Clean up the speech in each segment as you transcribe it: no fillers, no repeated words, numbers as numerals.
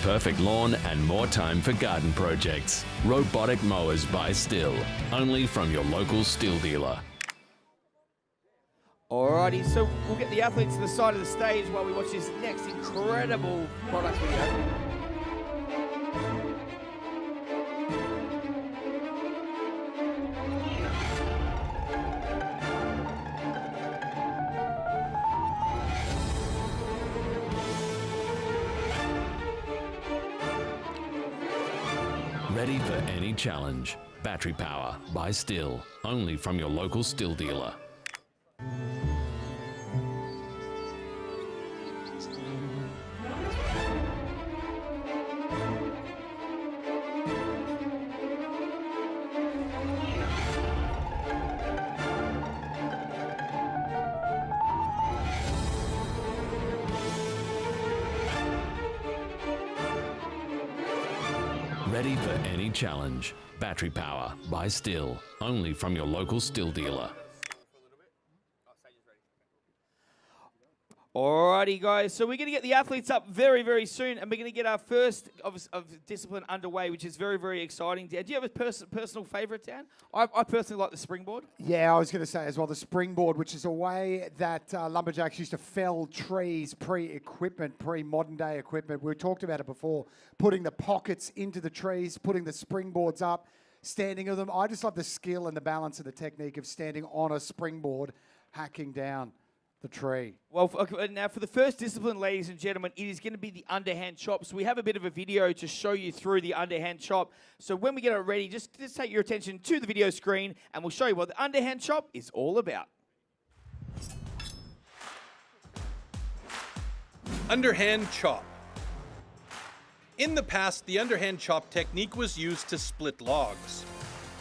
perfect lawn and more time for garden projects. Robotic mowers by STIHL, only from your local STIHL dealer. Alrighty, so we'll get the athletes to the side of the stage while we watch this next incredible product video. Ready for any challenge. Battery power by STIHL, only from your local STIHL dealer. Ready for any challenge. Battery power by STIHL, only from your local STIHL dealer. Alrighty, guys, so we're going to get the athletes up very, very soon, and we're going to get our first of discipline underway, which is very, very exciting. Dan, do you have a personal favourite, Dan? I personally like the springboard. Yeah, I was going to say as well, the springboard, which is a way that lumberjacks used to fell trees pre-equipment, pre-modern day equipment. We talked about it before, putting the pockets into the trees, putting the springboards up, standing on them. I just love the skill and the balance of the technique of standing on a springboard, hacking down the tree. Well, now for the first discipline, ladies and gentlemen, it is going to be the underhand chop. So we have a bit of a video to show you through the underhand chop. So when we get it ready, just take your attention to the video screen and we'll show you what the underhand chop is all about. Underhand chop. In the past, the underhand chop technique was used to split logs.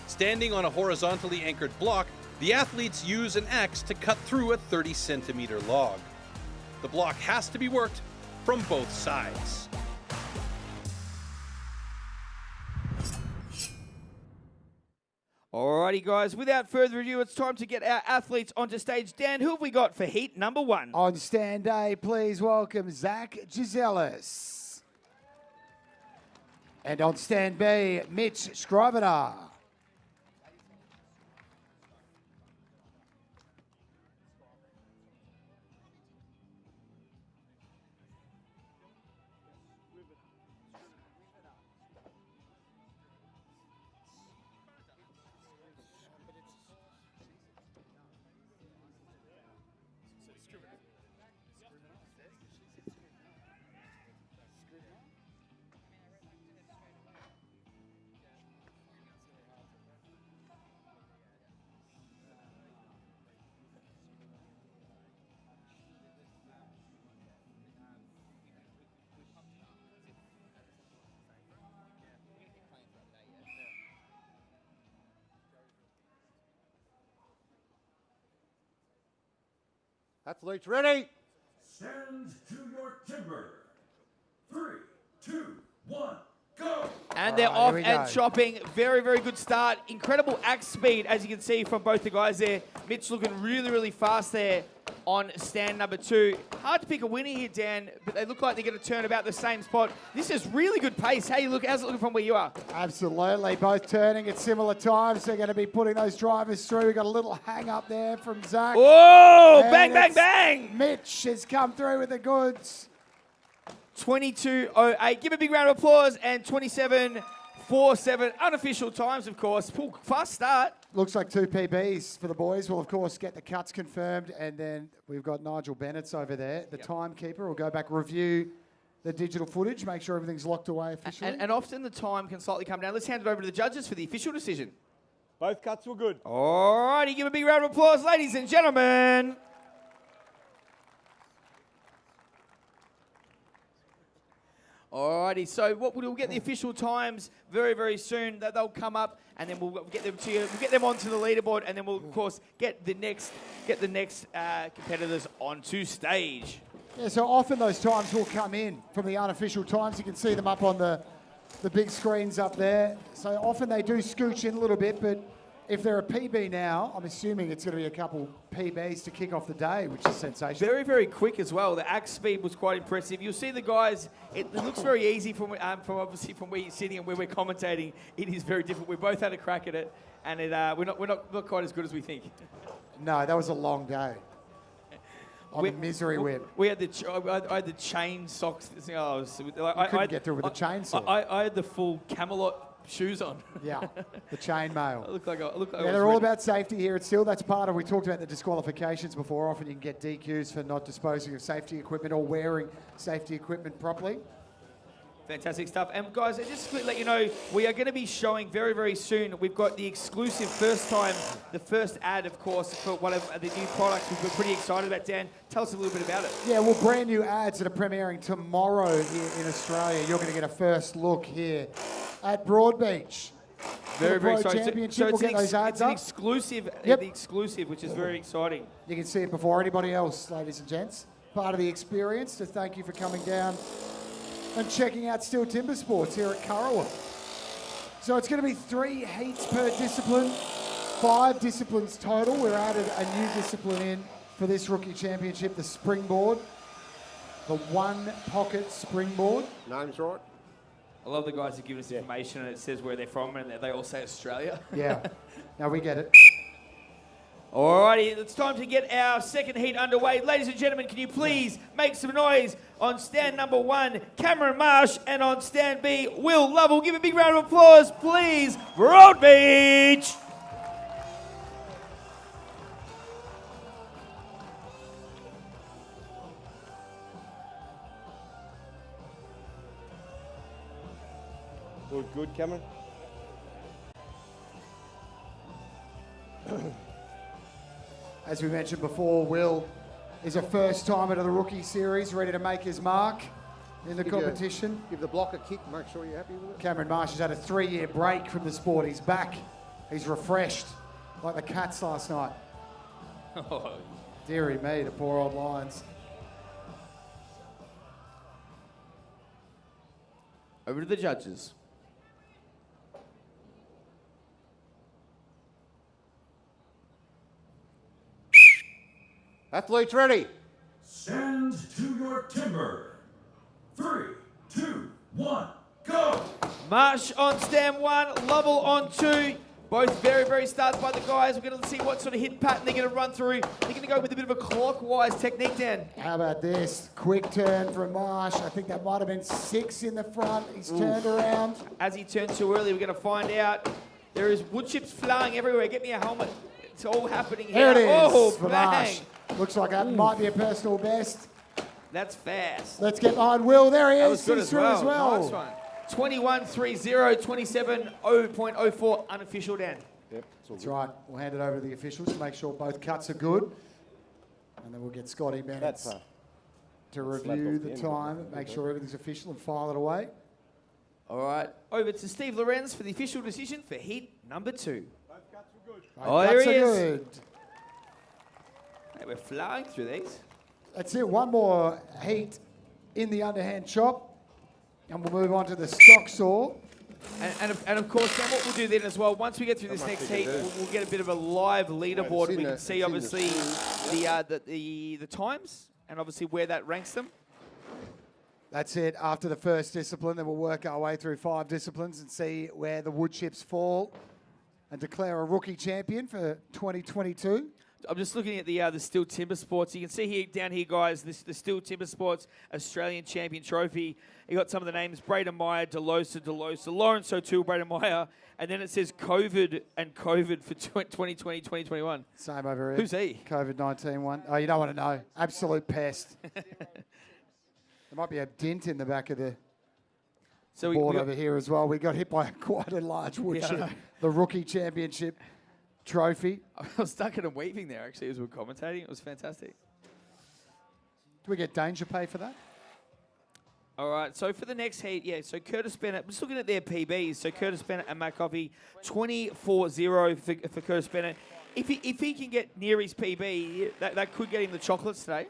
Standing on a horizontally anchored block, the athletes use an axe to cut through a 30-centimeter log. The block has to be worked from both sides. Alrighty, guys, without further ado, it's time to get our athletes onto stage. Dan, who have we got for heat number 1? On stand A, please welcome Zach Gisellis. And on stand B, Mitch Scrivener. Athletes ready? Stand to your timber. 3, 2, 1, go! And they're off and chopping. Very, very good start. Incredible axe speed, as you can see from both the guys there. Mitch looking really, really fast there on stand number 2. Hard to pick a winner here, Dan, but they look like they're going to turn about the same spot. This is really good pace. How's it looking from where you are? Absolutely, both turning at similar times. They're going to be putting those drivers through. We've got a little hang up there from Zach. Oh, bang, bang, bang! Mitch has come through with the goods. 22.08. Give a big round of applause. And 27.47. Unofficial times, of course. Fast start. Looks like 2 PBs for the boys. We'll, of course, get the cuts confirmed. And then we've got Nigel Bennett's over there, the timekeeper. We'll go back, review the digital footage, make sure everything's locked away officially. And often the time can slightly come down. Let's hand it over to the judges for the official decision. Both cuts were good. All righty. Give a big round of applause, ladies and gentlemen. Alrighty, so we'll get the official times very, very soon. They'll come up, and then we'll get them to you. We'll get them onto the leaderboard, and then we'll of course get the next competitors onto stage. Yeah, so often those times will come in from the unofficial times. You can see them up on the big screens up there. So often they do scooch in a little bit, but if they're a PB now, I'm assuming it's going to be a couple PBs to kick off the day, which is sensational. Very, very quick as well. The axe speed was quite impressive. You'll see the guys, it looks very easy from obviously from where you're sitting and where we're commentating. It is very difficult. We both had a crack at it, and we're not quite as good as we think. No, that was a long day. On the misery whip. We had I had the chain socks. I couldn't get through with the chainsaw. I had the full Camelot shoes on. Yeah, the chainmail. I look like they're all about safety here. It's still, that's part of, we talked about the disqualifications before. Often you can get DQs for not disposing of safety equipment or wearing safety equipment properly. Fantastic stuff. And guys, just to let you know, we are going to be showing very, very soon. We've got the exclusive the first ad, of course, for one of the new products we're pretty excited about. Dan, tell us a little bit about it. Yeah, well, brand new ads that are premiering tomorrow here in Australia. You're going to get a first look here at Broadbeach. Very, very exciting. So we'll get those ads it's an exclusive, the exclusive, which is very exciting. You can see it before anybody else, ladies and gents. Part of the experience. So thank you for coming down and checking out STIHL Timber Sports here at Currawong. So it's going to be 3 heats per discipline, 5 disciplines total. We're added a new discipline in for this rookie championship, the springboard, the 1-pocket springboard. Name's right. I love the guys that give us information and it says where they're from and they all say Australia. Yeah, now we get it. Alrighty, it's time to get our second heat underway. Ladies and gentlemen, can you please make some noise on stand number 1, Cameron Marsh, and on stand B, Will Lovell. Give a big round of applause, please, Broadbeach. Good, Cameron. As we mentioned before, Will is a first timer to the rookie series, ready to make his mark in the competition. Give the block a kick, make sure you're happy with it. Cameron Marsh has had a 3-year break from the sport. He's back. He's refreshed, like the Cats last night. Oh. Deary me, the poor old Lions. Over to the judges. Athletes ready. Stand to your timber. 3, 2, 1, go! Marsh on stand 1, Lovell on 2. Both very, very starts by the guys. We're going to see what sort of hit pattern they're going to run through. They're going to go with a bit of a clockwise technique, Dan. How about this? Quick turn from Marsh. I think that might have been 6 in the front. He's turned around. As he turned too early, we're going to find out. There is wood chips flying everywhere. Get me a helmet. It's all happening here. There it is. Oh, for bang. Marsh. Looks like that might be a personal best. That's fast. Let's get behind Will. There he is. That was good He's as through well. as well. Nice one. 21.30, 27.0.04 unofficial, Dan. Yep, That's right. We'll hand it over to the officials to make sure both cuts are good. And then we'll get Scotty Bennett to review the time, make sure everything's official and file it away. All right. Over to Steve Lorenz for the official decision for heat number 2. Both cuts were good. Oh, there he is. Good. Hey, we're flying through these. That's it. One more heat in the underhand chop. And we'll move on to the stock saw. And of course, then what we'll do then as well, once we get through this next heat, we'll get a bit of a live leaderboard. We can see, obviously, the times and obviously where that ranks them. That's it. After the first discipline, then we'll work our way through 5 disciplines and see where the wood chips fall and declare a rookie champion for 2022. I'm just looking at the STIHL Timber Sports. You can see here down here, guys, the STIHL Timber Sports Australian Champion Trophy. You got some of the names: Braden Meyer, Delosa, Lawrence O'Toole, Braden Meyer, and then it says COVID for 2020, 2021. Same over here. Who's he? COVID-19 one. Oh, you don't want to know. Absolute pest. There might be a dent in the back of the board over here as well. We got hit by quite a large wood chip. The rookie championship trophy. I was stuck in a weaving there, actually, as we were commentating. It was fantastic. Do we get danger pay for that? All right, so for the next heat, so Curtis Bennett, just looking at their PBs, so Curtis Bennett and Matt Coffey, 24-0 for Curtis Bennett. If he can get near his PB, that could get him the chocolates today.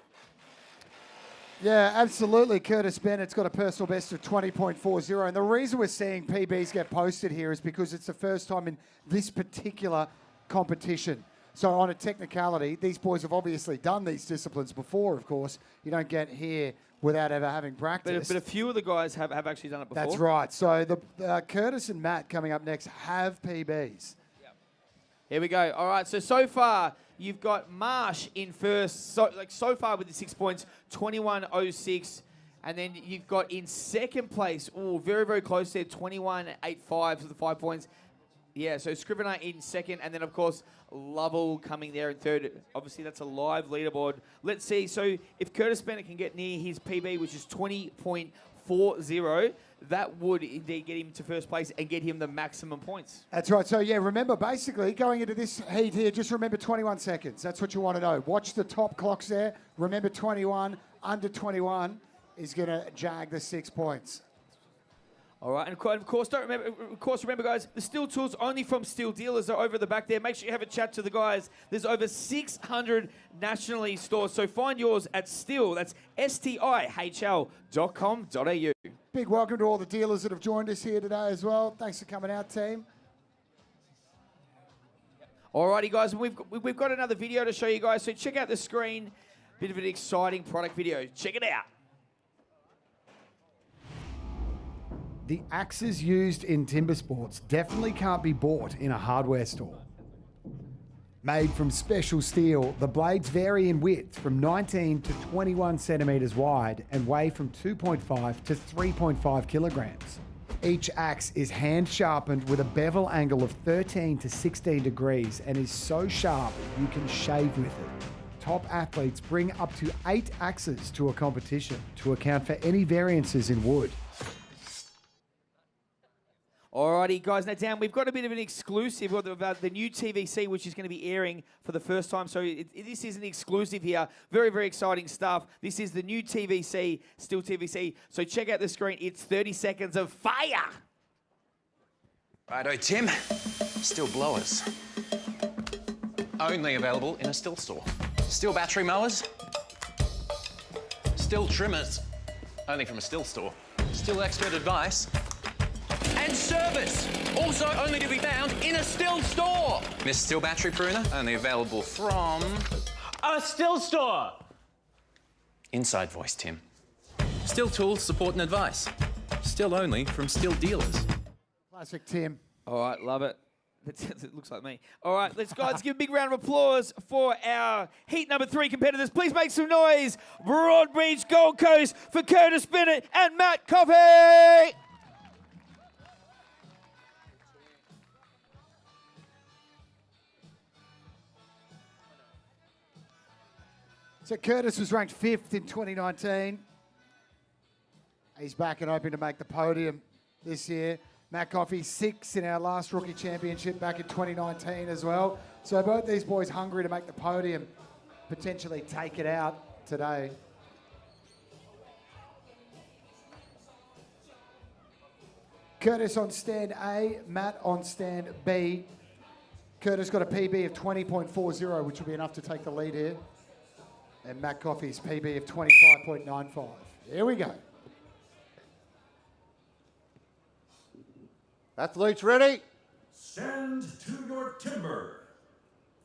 Yeah, absolutely. Curtis Bennett's got a personal best of 20.40. And the reason we're seeing PBs get posted here is because it's the first time in this particular competition. So on a technicality, these boys have obviously done these disciplines before, of course. You don't get here without ever having practiced. But a few of the guys have actually done it before. That's right. So the Curtis and Matt coming up next have PBs. Here we go. All right, so far, you've got Marsh in first. So far with the 6 points, 21.06. And then you've got in second place, very, very close there, 21.85 for the 5 points. Yeah, so Scrivener in second, and then, of course, Lovell coming there in third. Obviously, that's a live leaderboard. Let's see. So if Curtis Bennett can get near his PB, which is 20.40, that would indeed get him to first place and get him the maximum points. That's right. So, yeah, remember, basically, going into this heat here, just remember 21 seconds. That's what you want to know. Watch the top clocks there. Remember 21. Under 21 is going to jag the 6 points. All right, and of course, remember, guys, the STIHL tools only from STIHL dealers are over the back there. Make sure you have a chat to the guys. There's over 600 nationally stores, so find yours at STIHL. That's STIHL.com.au. Big welcome to all the dealers that have joined us here today as well. Thanks for coming out, team. All righty, guys, we've got another video to show you guys, so check out the screen. Bit of an exciting product video. Check it out. The axes used in TIMBERSPORTS definitely can't be bought in a hardware store. Made from special steel, the blades vary in width from 19 to 21 centimeters wide and weigh from 2.5 to 3.5 kilograms. Each axe is hand sharpened with a bevel angle of 13 to 16 degrees and is so sharp you can shave with it. Top athletes bring up to 8 axes to a competition to account for any variances in wood. Alrighty, guys, now Dan, we've got a bit of an exclusive about the new TVC, which is going to be airing for the first time. So this is an exclusive here. Very, very exciting stuff. This is the new TVC, STIHL TVC. So check out the screen. It's 30 seconds of fire. Righto, Tim. STIHL blowers. Only available in a STIHL store. STIHL battery mowers. STIHL trimmers. Only from a STIHL store. STIHL expert advice. And service, also only to be found in a STIHL store. This STIHL battery pruner, only available from a STIHL store. Inside voice, Tim. STIHL tools, support and advice. STIHL only from STIHL dealers. Classic Tim. All right, love it. It looks like me. All right, let's guys give a big round of applause for our heat number 3 competitors. Please make some noise. Broadbeach, Gold Coast for Curtis Bennett and Matt Coffey. So Curtis was ranked 5th in 2019. He's back and hoping to make the podium this year. Matt Coffey, 6th in our last rookie championship back in 2019 as well. So both these boys hungry to make the podium, potentially take it out today. Curtis on stand A, Matt on stand B. Curtis got a PB of 20.40, which will be enough to take the lead here. And Matt Coffey's PB of 25.95. Here we go. Athletes ready? Stand to your timber.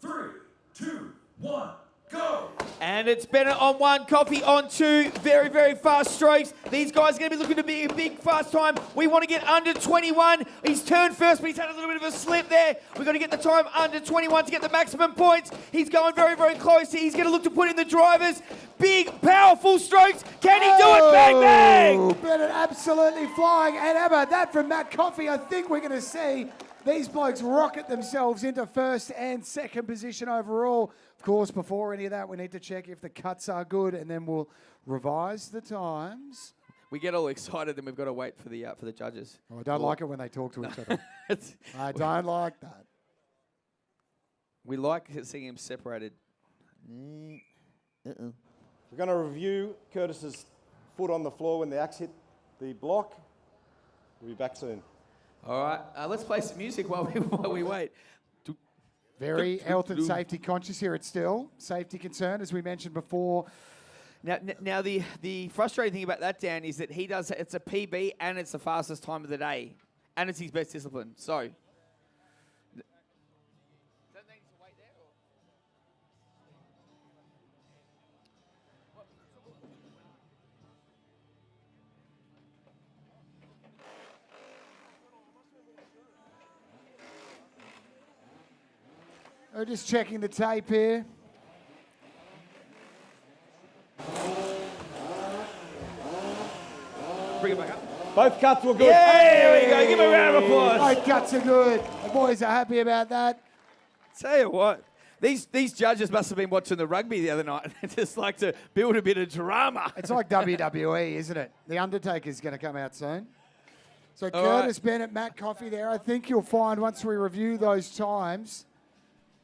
3, 2, 1, go! And it's Bennett on 1, Coffey on 2. Very, very fast strokes. These guys are going to be looking to be a big fast time. We want to get under 21. He's turned first, but he's had a little bit of a slip there. We've got to get the time under 21 to get the maximum points. He's going very, very close. He's going to look to put in the drivers. Big, powerful strokes. Can he do it? Bang, bang! Bennett absolutely flying. And how about that from Matt Coffey? I think we're going to see these blokes rocket themselves into 1st and 2nd position overall. Of course, before any of that, we need to check if the cuts are good, and then we'll revise the times. We get all excited, and we've got to wait for the judges. Oh, I don't like it when they talk to each other. I don't like that. We like seeing them separated. We're going to review Curtis's foot on the floor when the axe hit the block. We'll be back soon. All right, let's play some music while we wait. Very health and safety conscious here at STIHL. Safety concern, as we mentioned before. Now the frustrating thing about that, Dan, is that it's a PB and it's the fastest time of the day, and it's his best discipline. So, does that mean We're just checking the tape here. Bring it back up. Both cuts were good. Yeah, there we go. Give a round of applause. Both cuts are good. The boys are happy about that. Tell you what, these judges must have been watching the rugby the other night and just like to build a bit of drama. It's like WWE, isn't it? The Undertaker's going to come out soon. So All Curtis Bennett, Matt Coffey there. I think you'll find once we review those times,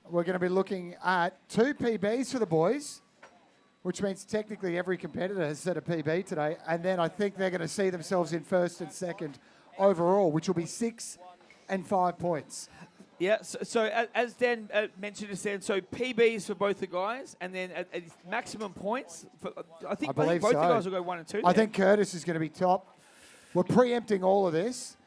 we're going to be looking at 2 PBs for the boys, which means technically every competitor has set a PB today. And then I think they're going to see themselves in first and second overall, which will be 6 and 5 points. Yeah, so as Dan mentioned just then, so PBs for both the guys, and then at maximum points, I think both the guys will go 1 and 2. I think Curtis is going to be top. We're preempting all of this,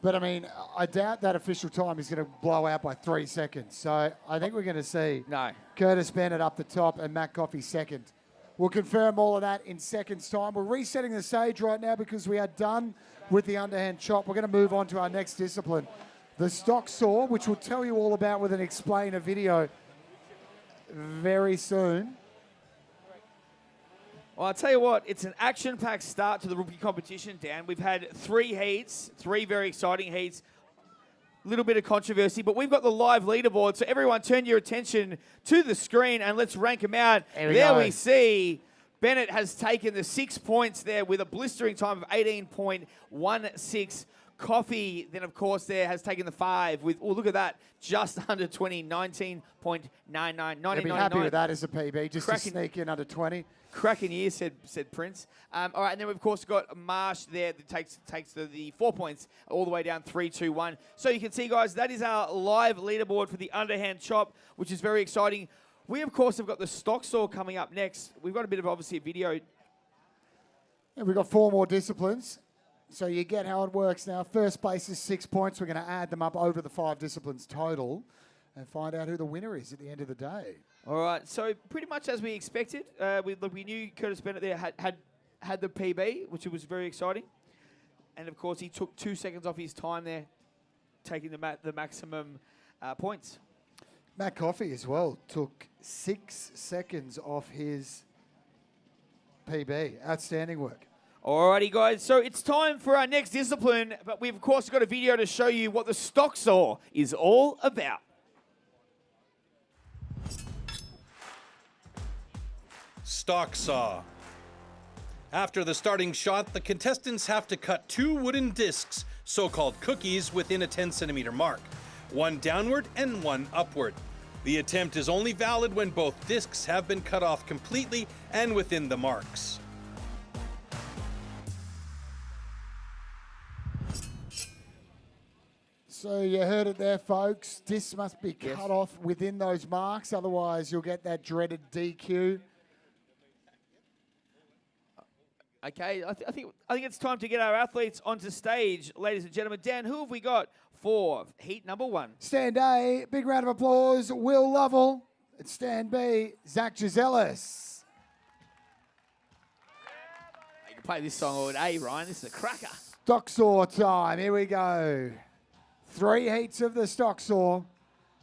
but I mean, I doubt that official time is going to blow out by 3 seconds. So I think we're going to see Curtis Bennett up the top and Matt Coffey second. We'll confirm all of that in seconds' time. We're resetting the stage right now because we are done with the underhand chop. We're going to move on to our next discipline, the stock saw, which we'll tell you all about with an explainer video very soon. Well, I'll tell you what, it's an action-packed start to the rookie competition, Dan. We've had 3 heats, 3 very exciting heats, a little bit of controversy, but we've got the live leaderboard, so everyone turn your attention to the screen and let's rank them out. There we see Bennett has taken the 6 points there with a blistering time of 18.16. Coffee, then, of course, there has taken the 5 with, oh, look at that, just under 20, 19.99. I'd be happy with that as a PB, just to sneak in under 20. Cracking year, said Prince. All right, and then we've, of course, got Marsh there that takes the 4 points all the way down 3, 2, 1. So you can see, guys, that is our live leaderboard for the underhand chop, which is very exciting. We, of course, have got the stock saw coming up next. We've got a bit of, obviously, a video. And we've got 4 more disciplines. So you get how it works now. First place is 6 points. We're going to add them up over the 5 disciplines total and find out who the winner is at the end of the day. All right, so pretty much as we expected. We knew Curtis Bennett there had the PB, which was very exciting. And, of course, he took 2 seconds off his time there, taking the maximum points. Matt Coffey as well took 6 seconds off his PB. Outstanding work. Alrighty, guys, so it's time for our next discipline, but we've, of course, got a video to show you what the stock saw is all about. Stock saw. After the starting shot, the contestants have to cut 2 wooden discs, so-called cookies, within a 10-centimeter mark, 1 downward and 1 upward. The attempt is only valid when both discs have been cut off completely and within the marks. So you heard it there, folks. Discs must be cut off within those marks, otherwise you'll get that dreaded DQ. Okay, I think it's time to get our athletes onto stage, ladies and gentlemen. Dan, who have we got for heat number 1? Stand A, big round of applause, Will Lovell. And stand B, Zach Gisellis. You can play this song all day, Ryan. This is a cracker. Stock saw time, here we go. 3 heats of the stock saw.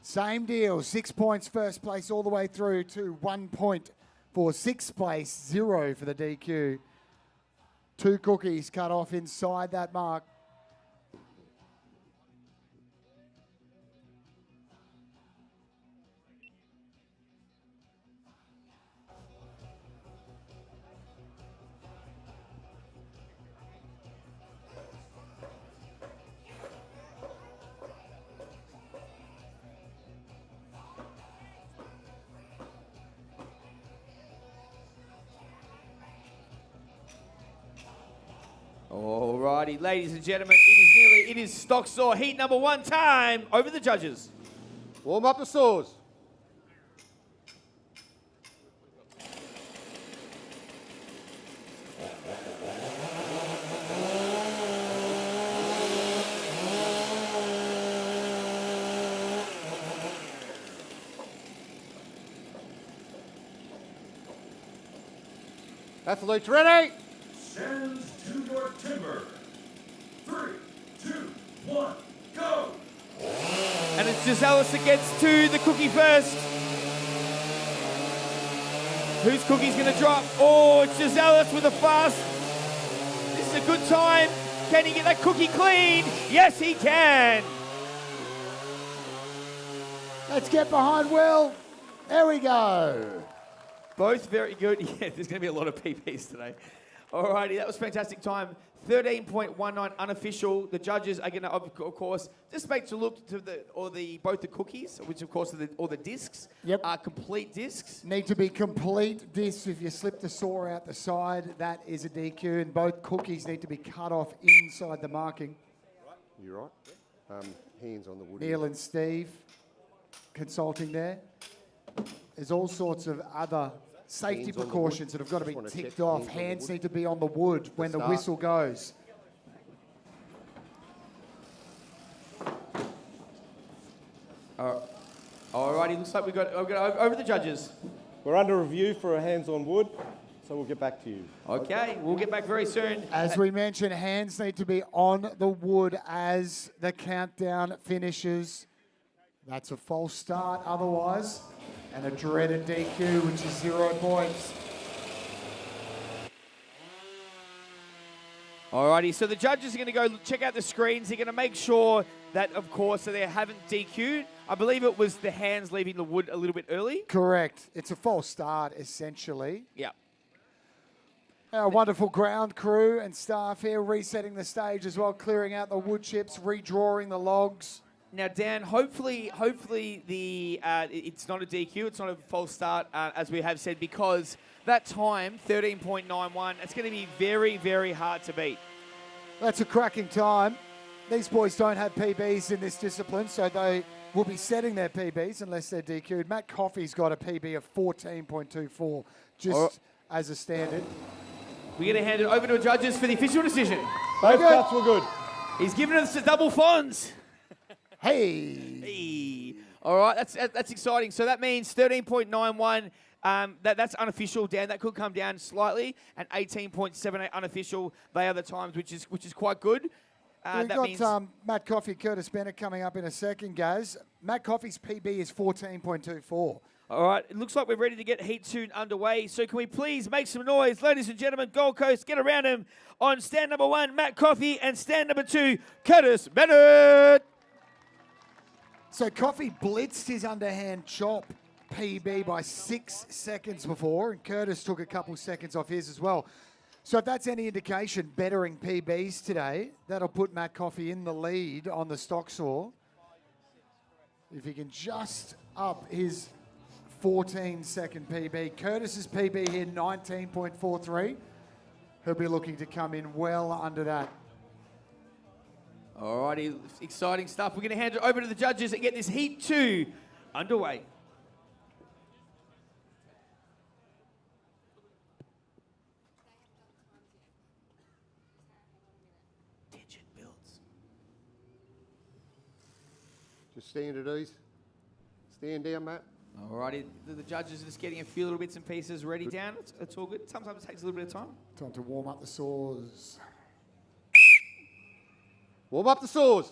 Same deal, 6 points first place all the way through to 1 point for 6th place, 0 for the DQ. 2 cookies cut off inside that mark. Alrighty, ladies and gentlemen, it is stock saw heat number 1 time. Over the judges. Warm up the saws. Athletes ready? Stand to your timber. 3, 2, 1, go! And it's Giselle that gets to the cookie first. Whose cookie's going to drop? Oh, it's Giselle with a fast. This is a good time. Can he get that cookie clean? Yes, he can. Let's get behind Will. There we go. Both very good. Yeah, there's going to be a lot of PPs today. Alrighty, that was fantastic time. 13.19 unofficial. The judges are going to, of course, just make to look to both the cookies, which of course are the discs, are complete discs. Need to be complete discs. If you slip the saw out the side, that is a DQ, and both cookies need to be cut off inside the marking. You're right. Hands on the wood. Neil and Steve consulting there. There's all sorts of other safety precautions that have got to be ticked off. Hands need to be on the wood when the whistle goes. Alrighty, looks like we've got over the judges. We're under review for a hands on wood, so we'll get back to you. Okay, we'll get back very soon. As we mentioned, hands need to be on the wood as the countdown finishes. That's a false start otherwise, and a dreaded DQ, which is 0 points. Alrighty, so the judges are going to go check out the screens. They're going to make sure that, of course, they haven't DQ'd. I believe it was the hands leaving the wood a little bit early. Correct. It's a false start, essentially. Yeah. Our wonderful ground crew and staff here resetting the stage as well, clearing out the wood chips, redrawing the logs. Now, Dan, hopefully it's not a DQ, it's not a false start, as we have said, because that time, 13.91, it's going to be very, very hard to beat. That's a cracking time. These boys don't have PBs in this discipline, so they will be setting their PBs unless they're DQ'd. Matt Coffey's got a PB of 14.24, just as a standard. We're going to hand it over to the judges for the official decision. Both cuts were good. He's giving us the double fonds. Hey. All right, that's exciting. So that means 13.91. That's unofficial, Dan. That could come down slightly, and 18.78 unofficial. They are the times, which is quite good. We've got Matt Coffey, Curtis Bennett coming up in a second, Gaz. Matt Coffey's PB is 14.24. All right, it looks like we're ready to get Heat 2 underway. So can we please make some noise, ladies and gentlemen, Gold Coast, get around him on stand number 1, Matt Coffey, and stand number 2, Curtis Bennett. So Coffey blitzed his underhand chop PB by 6 seconds before, and Curtis took a couple seconds off his as well. So if that's any indication, bettering PBs today, that'll put Matt Coffey in the lead on the stock saw. If he can just up his 14-second PB. Curtis's PB here, 19.43. He'll be looking to come in well under that. Alrighty, exciting stuff. We're going to hand it over to the judges and get this Heat 2 underway. Tension builds. Just stand at ease. Stand down, Matt. Alrighty, the judges are just getting a few little bits and pieces ready down. It's all good. Sometimes it takes a little bit of time. Time to warm up the saws. Warm up the saws.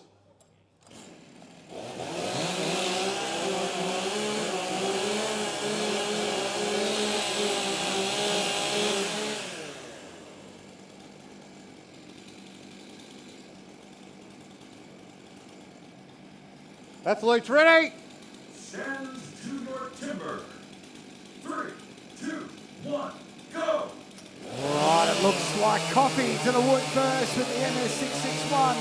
Athletes ready? Stands to your timber. 3, 2, 1, go! Right, it looks like Coffey to the wood first with the MS661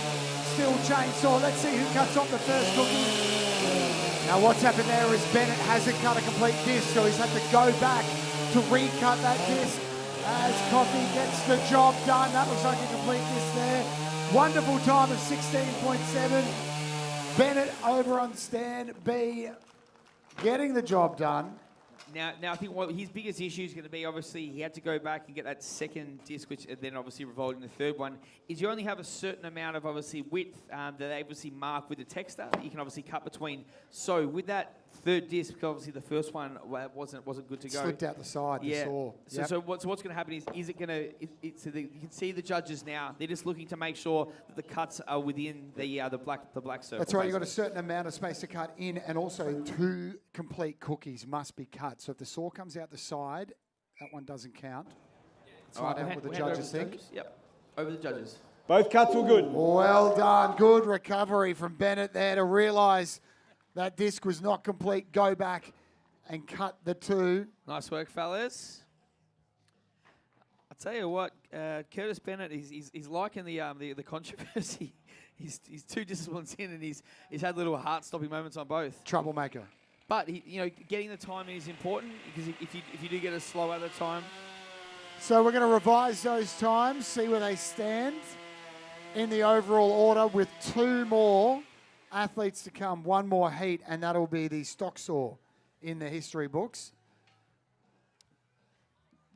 steel chainsaw. Let's see who cuts off the first cookie. Now what's happened there is Bennett hasn't cut a complete disc, so he's had to go back to recut that disc as Coffey gets the job done. That looks like a complete disc there. Wonderful time of 16.7. Bennett over on stand B, getting the job done. Now I think his biggest issue is going to be, obviously, he had to go back and get that second disc, which then obviously revolved in the third one, is you only have a certain amount of, obviously, width that they obviously mark with the texter that you can obviously cut between. So with that third disc, because obviously the first one wasn't good to go. Slipped out the side, Yeah. the saw. So, Yep. so what's going to happen is it going to? So you can see the judges now. They're just looking to make sure that the cuts are within the black circle. That's right, you've got a certain amount of space to cut in, and also 2 complete cookies must be cut. So if the saw comes out the side, that one doesn't count. Let's All right, find out what the judges think. Yep, over the judges. Both cuts were good. Well done. Good recovery from Bennett there to realise that disc was not complete. Go back and cut the 2. Nice work, fellas. I tell you what, Curtis Bennett, he's liking the controversy. He's 2 disciplines in, and he's had little heart-stopping moments on both. Troublemaker. But getting the time in is important, because if you do get a slow at the time. So we're going to revise those times, see where they stand in the overall order, with 2 more athletes to come, 1 more heat, and that'll be the stock saw in the history books.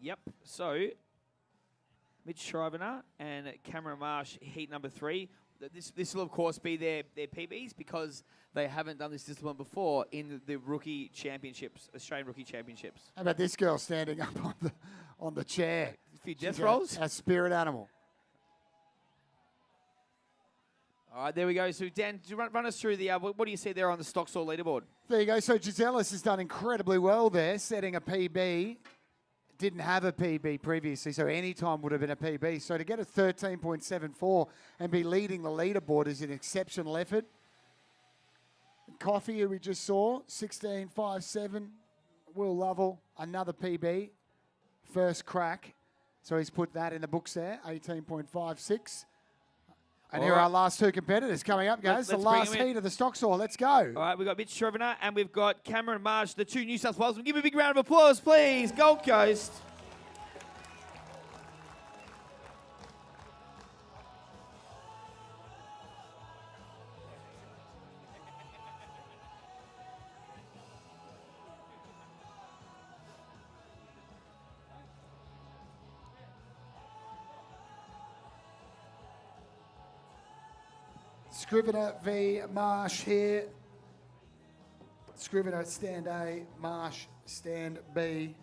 Yep. So Mitch Schreiber and Cameron Marsh, heat number 3. This will of course be their PBs, because they haven't done this discipline before in the rookie championships, Australian rookie championships. How about this girl standing up on the chair? A few death She's rolls. A spirit animal. All right, there we go. So Dan, run us through the what do you see there on the stock saw leaderboard? There you go. So Gisellis has done incredibly well there, setting a PB. Didn't have a PB previously, so any time would have been a PB. So to get a 13.74 and be leading the leaderboard is an exceptional effort. Coffee, who we just saw, 16.57. Will Lovell, another PB. First crack. So he's put that in the books there, 18.56. And here are our last 2 competitors coming up, guys. The last heat of the stock saw. Let's go. All right, we've got Mitch Schreiber and we've got Cameron Marsh, the 2 New South Wales. Give a big round of applause, please. Gold Coast. Scrivener v Marsh here. Scrivener at stand A, Marsh stand B.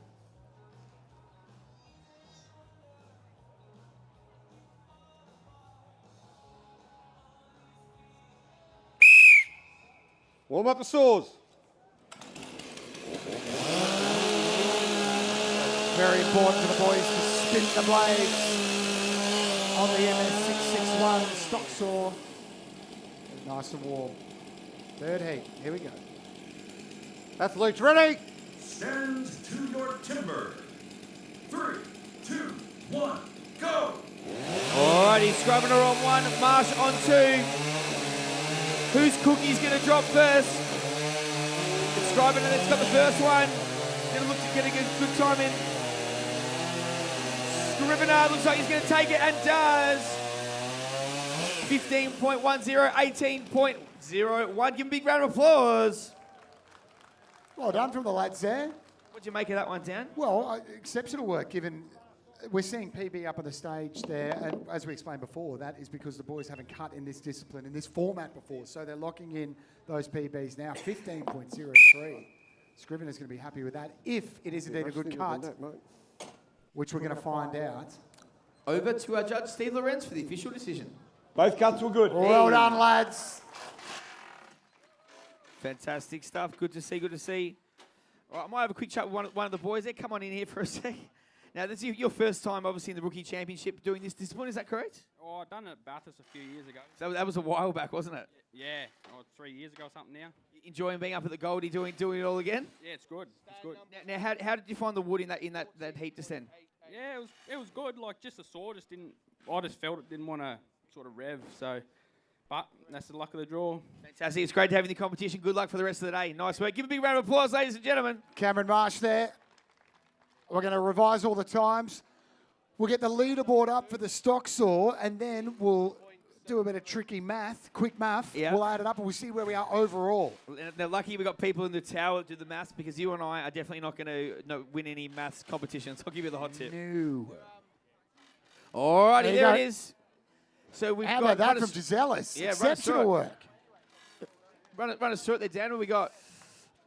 Warm up the saws. Very important for the boys to spin the blades on the MS661 stock saw. Nice and warm. 3rd heat. Here we go. Athletes ready. Stand to your timber. 3, 2, 1, go! Alrighty, Scrivener on 1, Marsh on 2. Whose cookie's going to drop first? It's Scrivener that's got the first one. Going to look to get a good time in. Scrivener looks like he's going to take it, and does. 15.10, 18.01. Give him a big round of applause. Well done from the lads there. What'd you make of that one, Dan? Well, exceptional work given we're seeing PB up on the stage there, and as we explained before, that is because the boys haven't cut in this discipline, in this format before, so they're locking in those PBs now. 15.03. Scrivener's going to be happy with that, if it is indeed a good cut, which we're going to find out. Over to our judge, Steve Lorenz, for the official decision. Both cuts were good. Well done, lads. Fantastic stuff. Good to see, good to see. All right, I might have a quick chat with one of the boys there. Come on in here for a sec. Now, this is your first time, obviously, in the Rookie Championship doing this discipline. Is that correct? Oh, I done it at Bathurst a few years ago. So that was a while back, wasn't it? Yeah, 3 years ago or something now. Enjoying being up at the Goldie, doing it all again? Yeah, it's good. It's good. Now how did you find the wood in that heat descent? Yeah, it was good. Like, just the saw just didn't. I just felt it didn't want to sort of rev. So, but that's the luck of the draw. Fantastic. It's great to have you in the competition. Good luck for the rest of the day. Nice work. Give a big round of applause, ladies and gentlemen. Cameron Marsh there. We're going to revise all the times. We'll get the leaderboard up for the stock saw, and then we'll do a bit of tricky math, quick math. Yeah. We'll add it up, and we'll see where we are overall. They're lucky we've got people in the tower to do the maths, because you and I are definitely not going to win any maths competitions. I'll give you the hot tip. No. All righty, There you there go. it is. So we've How got about that from Gisellis? Yeah, Exceptional work. Run us through it there, Dan. What we got?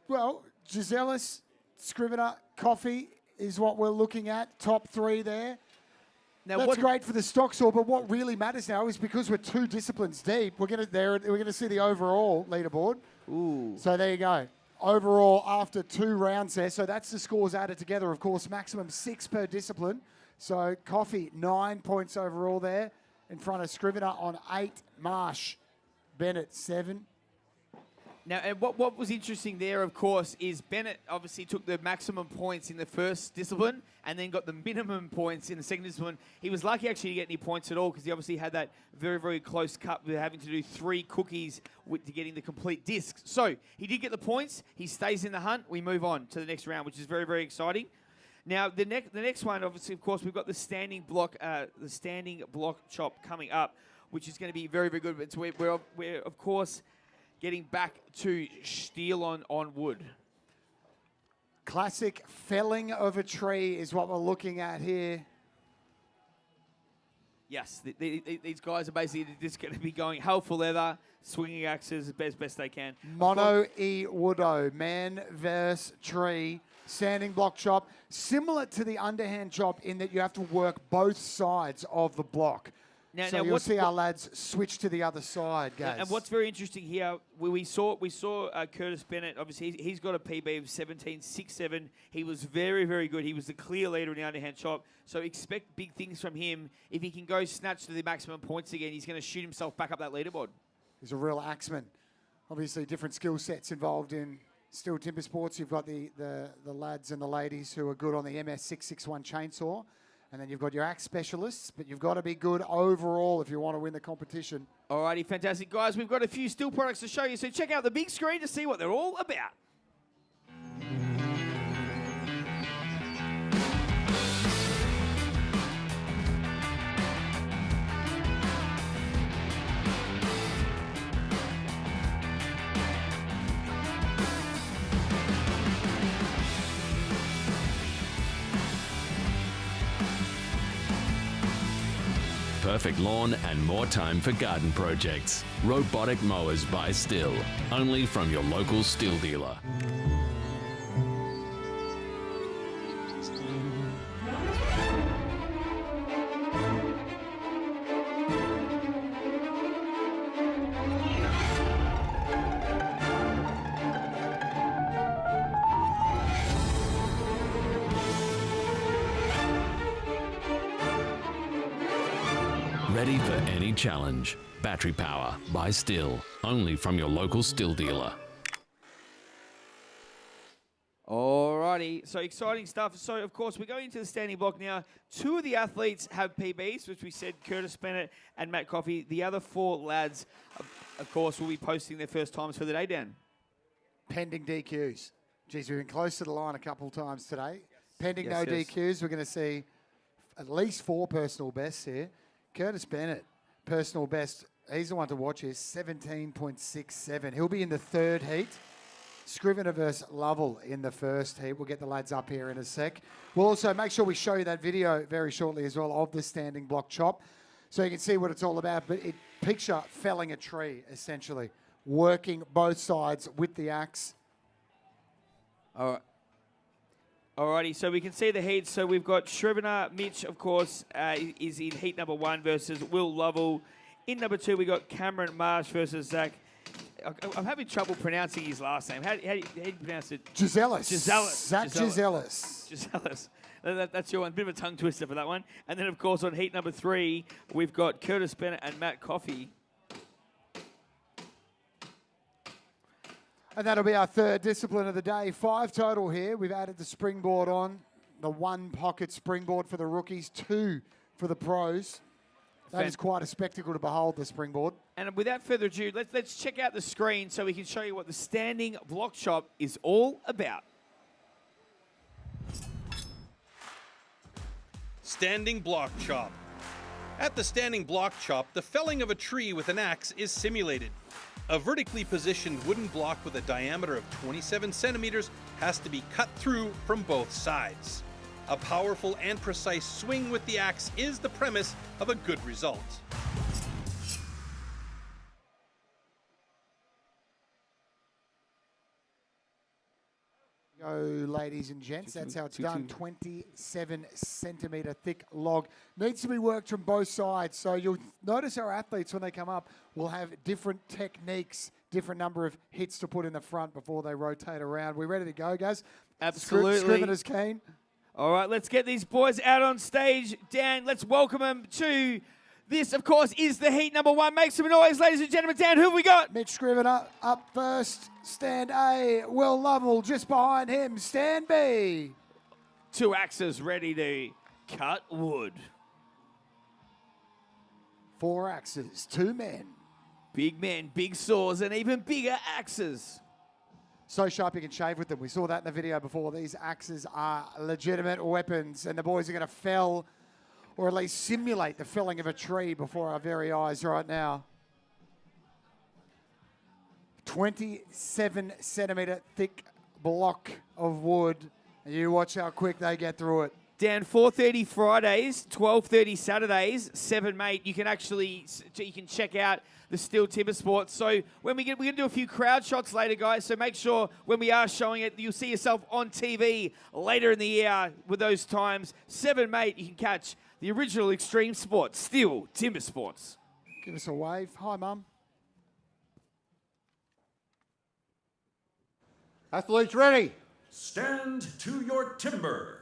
Well, Gisellis, Scrivener, Coffee is what we're looking at. Top three there. Now, That's great for the stock score, but what really matters now is because we're 2 disciplines deep, we're gonna see the overall leaderboard. Ooh. So there you go. Overall, after 2 rounds there, so that's the scores added together. Of course, maximum 6 per discipline. So Coffee 9 points overall there, in front of Scrivener on 8. Marsh, Bennett 7. Now, and what was interesting there, of course, is Bennett obviously took the maximum points in the first discipline and then got the minimum points in the second discipline. He was lucky actually to get any points at all because he obviously had that very, very close cut with having to do 3 cookies to getting the complete disc. So he did get the points. He stays in the hunt. We move on to the next round, which is very, very exciting. Now, the next one, obviously, of course, we've got the standing block chop coming up, which is going to be very, very good. So we're of course, getting back to STIHL on wood. Classic felling of a tree is what we're looking at here. Yes, these guys are basically just going to be going hell for leather, swinging axes as best they can. Mono e woodo, man versus tree, standing block chop. Similar to the underhand chop in that you have to work both sides of the block. So you'll see our lads switch to the other side, guys. And what's very interesting here, we saw Curtis Bennett. Obviously, he's got a PB of 17.67. He was very, very good. He was the clear leader in the underhand chop. So expect big things from him. If he can go snatch to the maximum points again, he's going to shoot himself back up that leaderboard. He's a real axeman. Obviously, different skill sets involved in STIHL Timber Sports. You've got the lads and the ladies who are good on the MS661 chainsaw. And then you've got your axe specialists, but you've got to be good overall if you want to win the competition. Alrighty, fantastic. Guys, we've got a few STIHL products to show you, so check out the big screen to see what they're all about. Perfect lawn and more time for garden projects. Robotic mowers by STIHL. Only from your local STIHL dealer. Ready for any challenge. Battery power by STIHL. Only from your local STIHL dealer. Alrighty, so exciting stuff. So, of course, we're going into the standing block now. 2 of the athletes have PBs, which we said Curtis Bennett and Matt Coffey. The other 4 lads, of course, will be posting their first times for the day, Dan. Pending DQs. Geez, we've been close to the line a couple of times today. Pending no yes. DQs, we're going to see at least 4 personal bests here. Curtis Bennett, personal best, he's the one to watch here, 17.67. He'll be in the 3rd heat. Scrivener versus Lovell in the 1st heat. We'll get the lads up here in a sec. We'll also make sure we show you that video very shortly as well of the standing block chop so you can see what it's all about. But picture felling a tree, essentially. Working both sides with the axe. All right. Alrighty, so we can see the heats. So we've got Scrivener, Mitch, of course, is in heat number 1 versus Will Lovell. In number 2, we got Cameron Marsh versus Zach. I'm having trouble pronouncing his last name. How do you pronounce it? Gisellis. Gisellis. Zach Gisellis. Gisellis. That's your one. Bit of a tongue twister for that one. And then, of course, on heat number 3, we've got Curtis Bennett and Matt Coffey. And that'll be our 3rd discipline of the day. 5 total here. We've added the springboard on. The 1 pocket springboard for the rookies, 2 for the pros. That is quite a spectacle to behold, the springboard. And without further ado, let's check out the screen so we can show you what the standing block chop is all about. Standing block chop. At the standing block chop, the felling of a tree with an axe is simulated. A vertically positioned wooden block with a diameter of 27 centimeters has to be cut through from both sides. A powerful and precise swing with the axe is the premise of a good result. go, ladies and gents. That's how it's done. 27 centimetre thick log. Needs to be worked from both sides. So you'll notice our athletes, when they come up, will have different techniques, different number of hits to put in the front before they rotate around. We ready to go, guys? Absolutely. Scriveners keen. All right, let's get these boys out on stage. Dan, let's welcome them to this, of course, is the heat number 1. Make some noise, ladies and gentlemen. Dan, who have we got? Mitch Scrivener up first. Stand A. Will Lovell just behind him. Stand B. 2 axes ready to cut wood. 4 axes. 2 men. Big men, big saws, and even bigger axes. So sharp you can shave with them. We saw that in the video before. These axes are legitimate weapons, and the boys are going to fell, or at least simulate the felling of a tree before our very eyes right now. 27 centimetre thick block of wood. And you watch how quick they get through it. Dan, 4:30 Fridays, 12:30 Saturdays, 7 mate. You can check out the STIHL TIMBERSPORTS. So we're going to do a few crowd shots later, guys. So make sure when we are showing it, you'll see yourself on TV later in the year with those times. 7 mate, you can catch the original extreme sport, STIHL TIMBERSPORTS. Give us a wave. Hi, Mum. Athletes ready. Stand to your timber.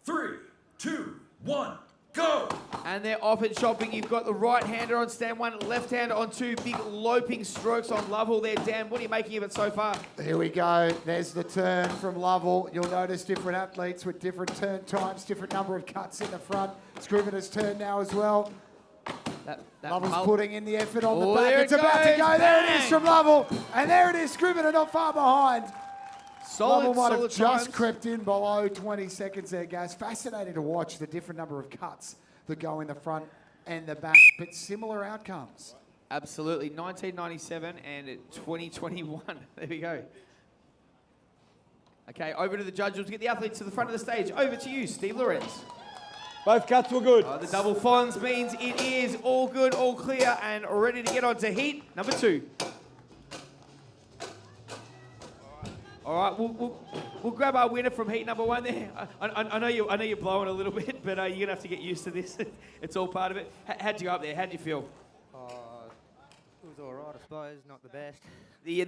3, 2, 1, go! And they're off and shopping. You've got the right-hander on stand 1, left-hander on 2. Big loping strokes on Lovell there. Dan, what are you making of it so far? Here we go. There's the turn from Lovell. You'll notice different athletes with different turn times, different number of cuts in the front. Scrivener's turn now as well. Lovell's putting in the effort on the back. It's about to go. There it is from Lovell. And there it is. Scrivener not far behind. Lovell might have just crept in below 20 seconds there, guys. Fascinating to watch the different number of cuts that go in the front and the back, but similar outcomes. Absolutely. 1997 and 2021. There we go. Okay, over to the judges to get the athletes to the front of the stage. Over to you, Steve Lorenz. Both cuts were good. The double fons means it is all good, all clear, and ready to get on to heat number 2. All right, we'll grab our winner from heat number 1 there. I know you're blowing a little bit, but you're gonna have to get used to this. It's all part of it. How'd you go up there? How'd you feel? It was all right, I suppose. Not the best. Do you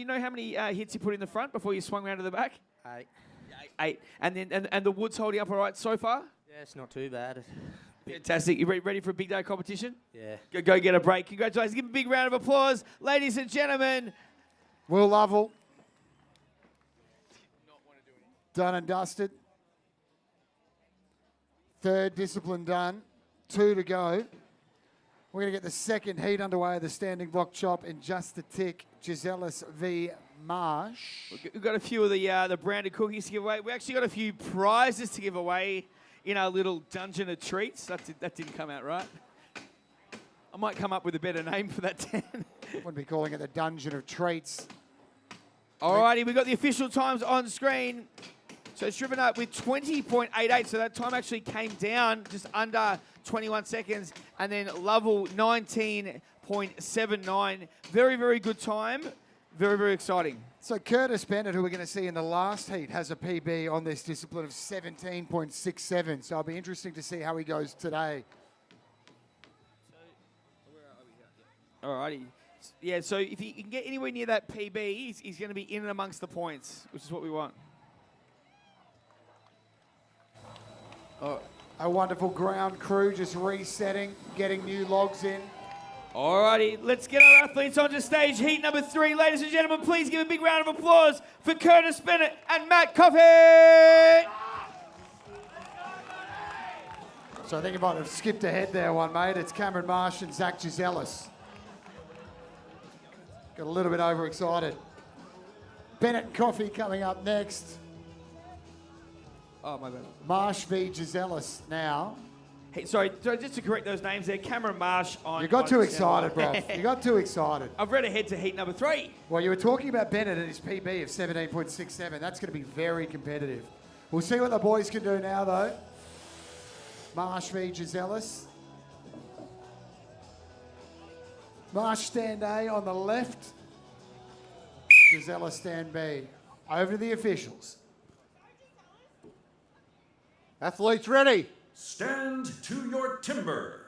know how many hits you put in the front before you swung around to the back? 8. 8. And the wood's holding up all right so far? Yeah, it's not too bad. Fantastic. You ready for a big day competition? Yeah. Go get a break. Congratulations. Give a big round of applause, ladies and gentlemen. Will Lovell. Done and dusted. 3rd discipline done. 2 to go. We're going to get the second heat underway of the standing block chop in just a tick. Gisellis v. Marsh. We've got a few of the branded cookies to give away. We actually got a few prizes to give away in our little dungeon of treats. That didn't come out right. I might come up with a better name for that, Dan. Wouldn't be calling it the dungeon of treats. Alrighty, we've got the official times on screen. So Striven up with 20.88, so that time actually came down just under 21 seconds. And then Lovell 19.79. Very, very good time. Very, very exciting. So Curtis Bennett, who we're going to see in the last heat, has a PB on this discipline of 17.67. So it'll be interesting to see how he goes today. Alrighty. Yeah, so if he can get anywhere near that PB, he's going to be in and amongst the points, which is what we want. Oh, a wonderful ground crew just resetting, getting new logs in. Alrighty, let's get our athletes onto stage. Heat number 3, ladies and gentlemen, please give a big round of applause for Curtis Bennett and Matt Coffey. So I think you might have skipped ahead there one, mate. It's Cameron Marsh and Zach Gisellis. Got a little bit overexcited. Bennett and Coffey coming up next. Oh, my bad. Marsh v. Gisellis now. Hey, sorry, just to correct those names there, Cameron Marsh on... You got too excited, bro. You got too excited. I've read ahead to heat number 3. Well, you were talking about Bennett and his PB of 17.67. That's going to be very competitive. We'll see what the boys can do now, though. Marsh v. Gisellis. Marsh stand A on the left. Gisellis stand B. Over to the officials. Athletes ready. Stand to your timber.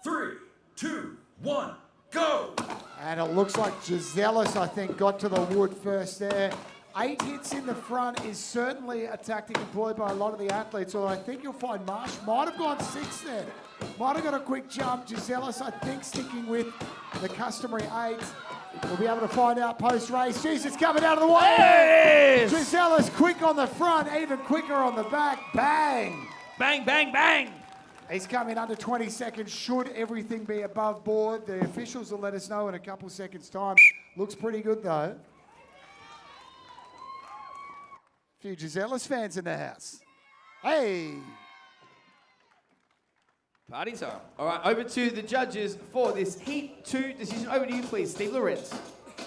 3, 2, 1, go! And it looks like Gisellis, I think, got to the wood first there. 8 hits in the front is certainly a tactic employed by a lot of the athletes, although I think you'll find Marsh might have gone 6 there. Might have got a quick jump. Gisellis, I think, sticking with the customary 8. We'll be able to find out post-race. Jeez, it's coming out of the way. Yes! Gisellis quick on the front, even quicker on the back. Bang! Bang, bang, bang! He's coming under 20 seconds. Should everything be above board, the officials will let us know in a couple seconds' time. Looks pretty good, though. A few Gisellis fans in the house. Hey! Party's on. All right, over to the judges for this Heat 2 decision. Over to you, please, Steve Lorenz.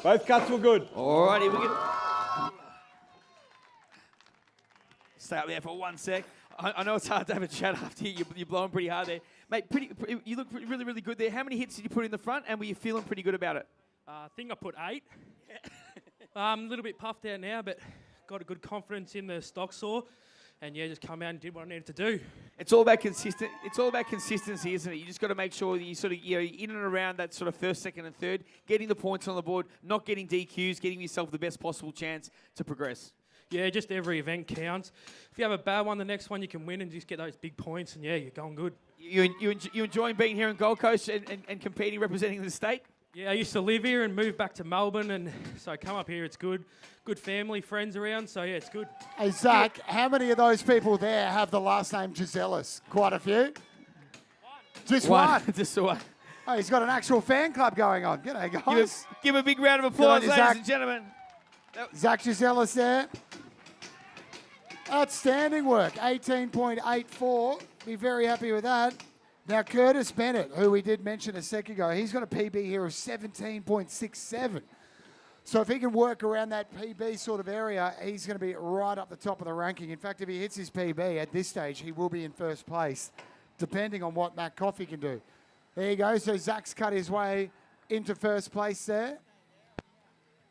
Both cuts were good. All righty, we can stay up there for 1 sec. I know it's hard to have a chat after you're blowing pretty hard there. Mate, you look really, really good there. How many hits did you put in the front, and were you feeling pretty good about it? I think I put 8. A little bit puffed out now, but got a good confidence in the stock saw. And yeah, just come out and did what I needed to do. It's all about consistency, isn't it? You just got to make sure that you sort of, in and around that sort of first, second, and third, getting the points on the board, not getting DQs, getting yourself the best possible chance to progress. Yeah, just every event counts. If you have a bad one, the next one you can win and just get those big points, and yeah, you're going good. You enjoying being here in Gold Coast and competing, representing the state? Yeah, I used to live here and moved back to Melbourne, and so I come up here. It's good. Good family, friends around, so yeah, it's good. Hey, Zach, how many of those people there have the last name Gisellis? Quite a few? Just one? Just one. Oh, he's got an actual fan club going on. G'day, guys. Give a big round of applause, Good on you, ladies Zach. and gentlemen. Zach Gisellis there. Outstanding work. 18.84. Be very happy with that. Now, Curtis Bennett, who we did mention a second ago, he's got a PB here of 17.67. So if he can work around that PB sort of area, he's going to be right up the top of the ranking. In fact, if he hits his PB at this stage, he will be in first place, depending on what Matt Coffey can do. There you go. So Zach's cut his way into first place there.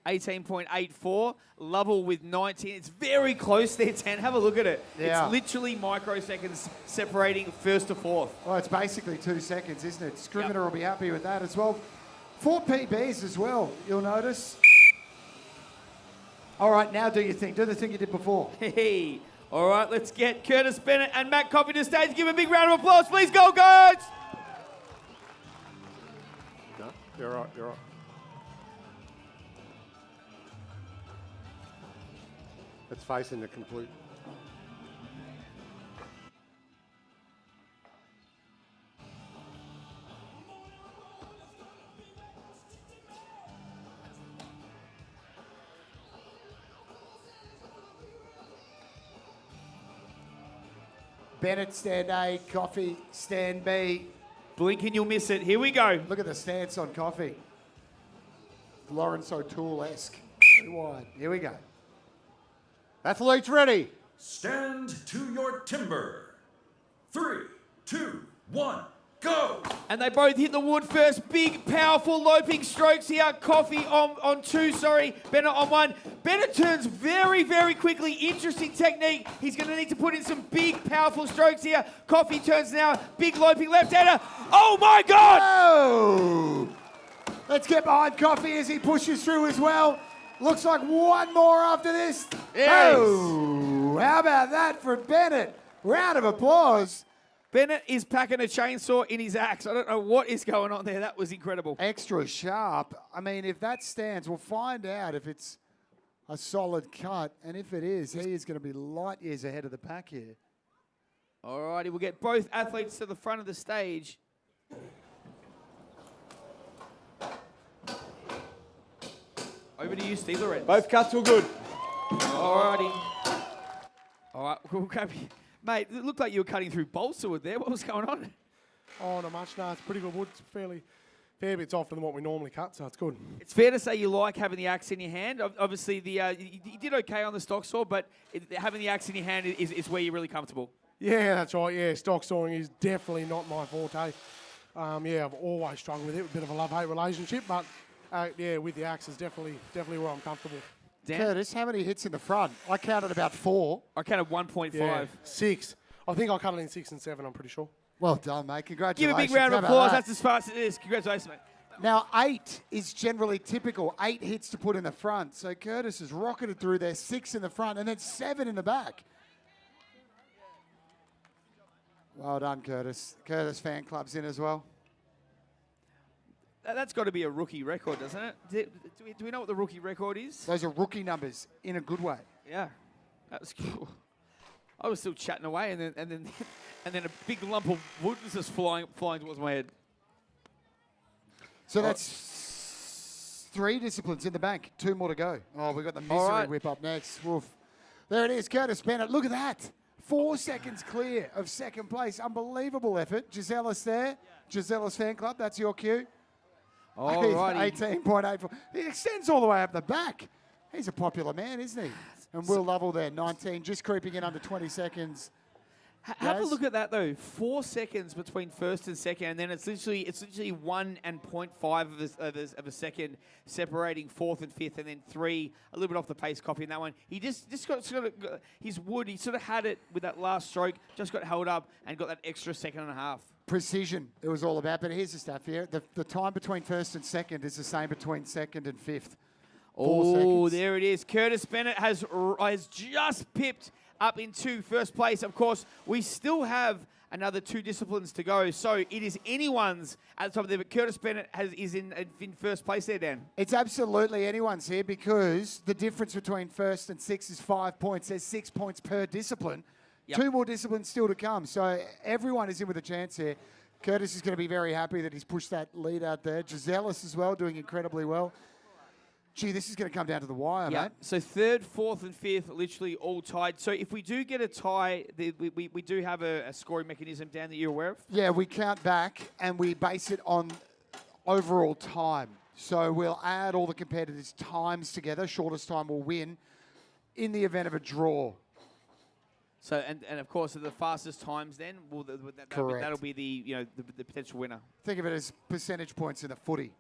18.84. Lovell with 19. It's very close there, 10. Have a look at it. Yeah. It's literally microseconds separating first to fourth. Well, it's basically 2 seconds, isn't it? Scrivener will be happy with that as well. 4 PBs as well, you'll notice. All right, now do your thing. Do the thing you did before. Hey. All right, let's get Curtis Bennett and Matt Coffey to stage. Give a big round of applause, please. Go, guys! No, you're right, you're right. It's facing the complete. Bennett, stand A. Coffey, stand B. Blink and you'll miss it. Here we go. Look at the stance on Coffey. Lawrence O'Toole-esque. Very wide. Here we go. Athletes ready. Stand to your timber. 3, 2, 1, go! And they both hit the wood first. Big, powerful, loping strokes here. Coffey on 2, Bennett on 1. Bennett turns very, very quickly. Interesting technique. He's going to need to put in some big, powerful strokes here. Coffey turns now. Big, loping left-hander. Oh, my God! Oh! Let's get behind Coffey as he pushes through as well. Looks like one more after this. Yes. Oh, how about that for Bennett? Round of applause. Bennett is packing a chainsaw in his axe. I don't know what is going on there. That was incredible. Extra sharp. I mean, if that stands, we'll find out if it's a solid cut. And if it is, he is going to be light years ahead of the pack here. All righty, we'll get both athletes to the front of the stage. Over to you, Steve Lorenz. Both cuts were good. All righty. All right, we'll grab you. Mate, it looked like you were cutting through balsa wood there. What was going on? Oh, not much. No, it's pretty good wood. It's fair bit softer than what we normally cut, so it's good. It's fair to say you like having the axe in your hand. Obviously, you did okay on the stock saw, but having the axe in your hand is where you're really comfortable. Yeah, that's right. Yeah, stock sawing is definitely not my forte. Yeah, I've always struggled with it. A bit of a love-hate relationship, but yeah, with the axe is definitely where I'm comfortable. Dan? Curtis, how many hits in the front? I counted about 4. I counted 1.5. Yeah, 6. I think I cut it in 6 and 7, I'm pretty sure. Well done, mate. Give Congratulations. a big round How of about applause. that? That's as fast as it is. Congratulations, mate. Now, 8 is generally typical. 8 hits to put in the front. So Curtis has rocketed through there, 6 in the front, and then 7 in the back. Well done, Curtis. Curtis fan club's in as well. That's got to be a rookie record, doesn't it? Do we know what the rookie record is? Those are rookie numbers in a good way. Yeah, that was cool. I was still chatting away, and then a big lump of wood was just flying towards my head. So that's 3 disciplines in the bank. 2 more to go. Oh, we've got the misery right. whip up next. Woof. There it is, Curtis Bennett. Look at that. 4 seconds clear of second place. Unbelievable effort. Gisella's there. Gisella's fan club. That's your cue. All righty. 18.84. He extends all the way up the back. He's a popular man, isn't he? And Will Lovell there, 19, just creeping in under 20 seconds. Have a look at that though. 4 seconds between first and second, and then it's literally 1 and 0.5 of a second separating fourth and fifth, and then 3 a little bit off the pace copying that one. He just got sort of his wood. He sort of had it with that last stroke, just got held up and got that extra second and a half. Precision it was all about. But here's the stuff here. The time between first and second is the same between second and fifth. 4 Oh, seconds. there it is. Curtis Bennett has just pipped up into first place. Of course, we still have another 2 disciplines to go, so it is anyone's at the top of there. But Curtis Bennett is in first place there, Dan. It's absolutely anyone's here because the difference between first and 6 is 5 points. There's 6 points per discipline. Yep. 2 more disciplines still to come. So everyone is in with a chance here. Curtis is going to be very happy that he's pushed that lead out there. Gisella's as well, doing incredibly well. Gee, this is going to come down to the wire, mate. So third, fourth, and fifth, literally all tied. So if we do get a tie, we do have a scoring mechanism, Dan, that you're aware of? Yeah, we count back and we base it on overall time. So we'll add all the competitors' times together. Shortest time will win in the event of a draw. So and of course the fastest times then Correct. that'll be the potential winner. Think of it as percentage points in the footy.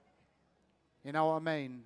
You know what I mean?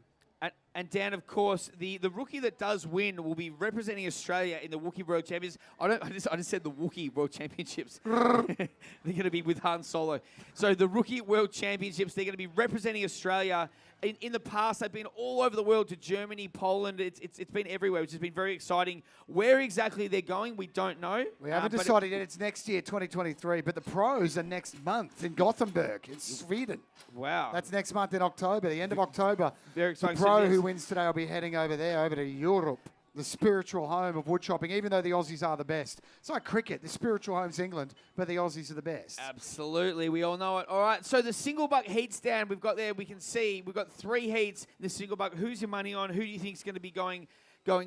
And Dan, of course, the rookie that does win will be representing Australia in the Wookiee World Championships. I just said the Wookiee World Championships. They're going to be with Han Solo. So the Rookie World Championships, they're going to be representing Australia. In the past, they've been all over the world to Germany, Poland. It's been everywhere, which has been very exciting. Where exactly they're going, we don't know. We haven't decided yet. It's next year, 2023. But the pros are next month in Gothenburg, in Sweden. Wow. That's next month in October, the end of October. Very exciting. The pro who wins today will be heading over there, over to Europe, the spiritual home of wood chopping, even though the Aussies are the best. It's like cricket. The spiritual home's England, but the Aussies are the best. Absolutely. We all know it. All right. So the single buck heats, Dan, we've got there. We can see we've got 3 heats in the single buck. Who's your money on? Who do you think is going to be going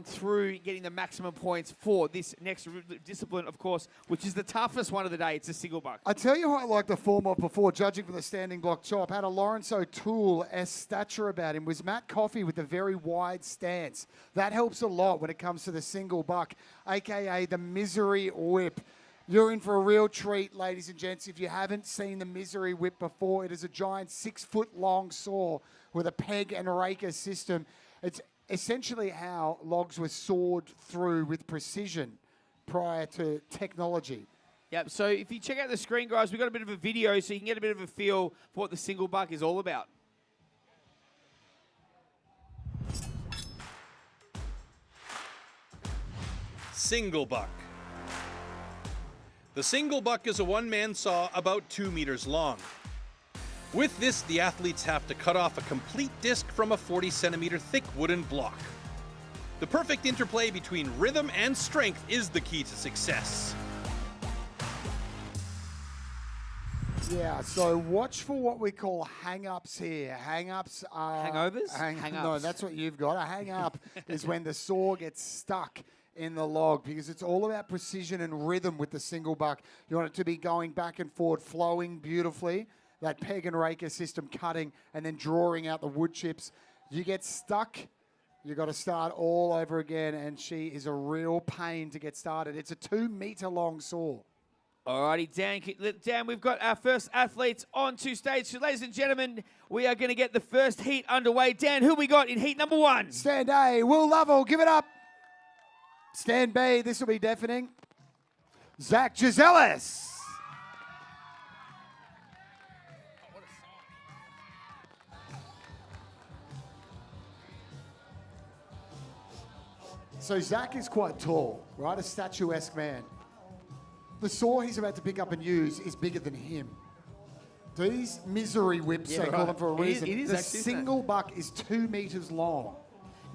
through, getting the maximum points for this next discipline, of course, which is the toughest one of the day? It's a single buck. I tell you who I like the form of before, judging from the standing block chop, had a Lawrence O'Toole-esque stature about him, was Matt Coffey with the very wide stance. That helps a lot when it comes to the single buck, a.k.a. the misery whip. You're in for a real treat, ladies and gents. If you haven't seen the misery whip before, it is a giant 6-foot-long saw with a peg and raker system. It's essentially how logs were sawed through with precision prior to technology. Yep, so if you check out the screen, guys, we've got a bit of a video so you can get a bit of a feel for what the single buck is all about. Single buck. The single buck is a one-man saw about 2 meters long. With this, the athletes have to cut off a complete disc from a 40-centimeter thick wooden block. The perfect interplay between rhythm and strength is the key to success. Yeah, so watch for what we call hang-ups here. Hang-ups are... Hangovers? Hang-ups. No, that's what you've got. A hang-up is when the saw gets stuck in the log, because it's all about precision and rhythm with the single buck. You want it to be going back and forward, flowing beautifully. That peg and raker system cutting and then drawing out the wood chips. You get stuck, you got to start all over again, and she is a real pain to get started. It's a 2-meter long saw. Alrighty, Dan, we've got our first athletes onto stage. So, ladies and gentlemen, we are going to get the first heat underway. Dan, who we got in heat number 1? Stand A, Will Lovell, give it up. Stand B, this will be deafening. Zach Gisellis. So Zach is quite tall, right? A statuesque man. The saw he's about to pick up and use is bigger than him. These misery whips, they call them for a reason. It is the actually, single buck is 2 meters long.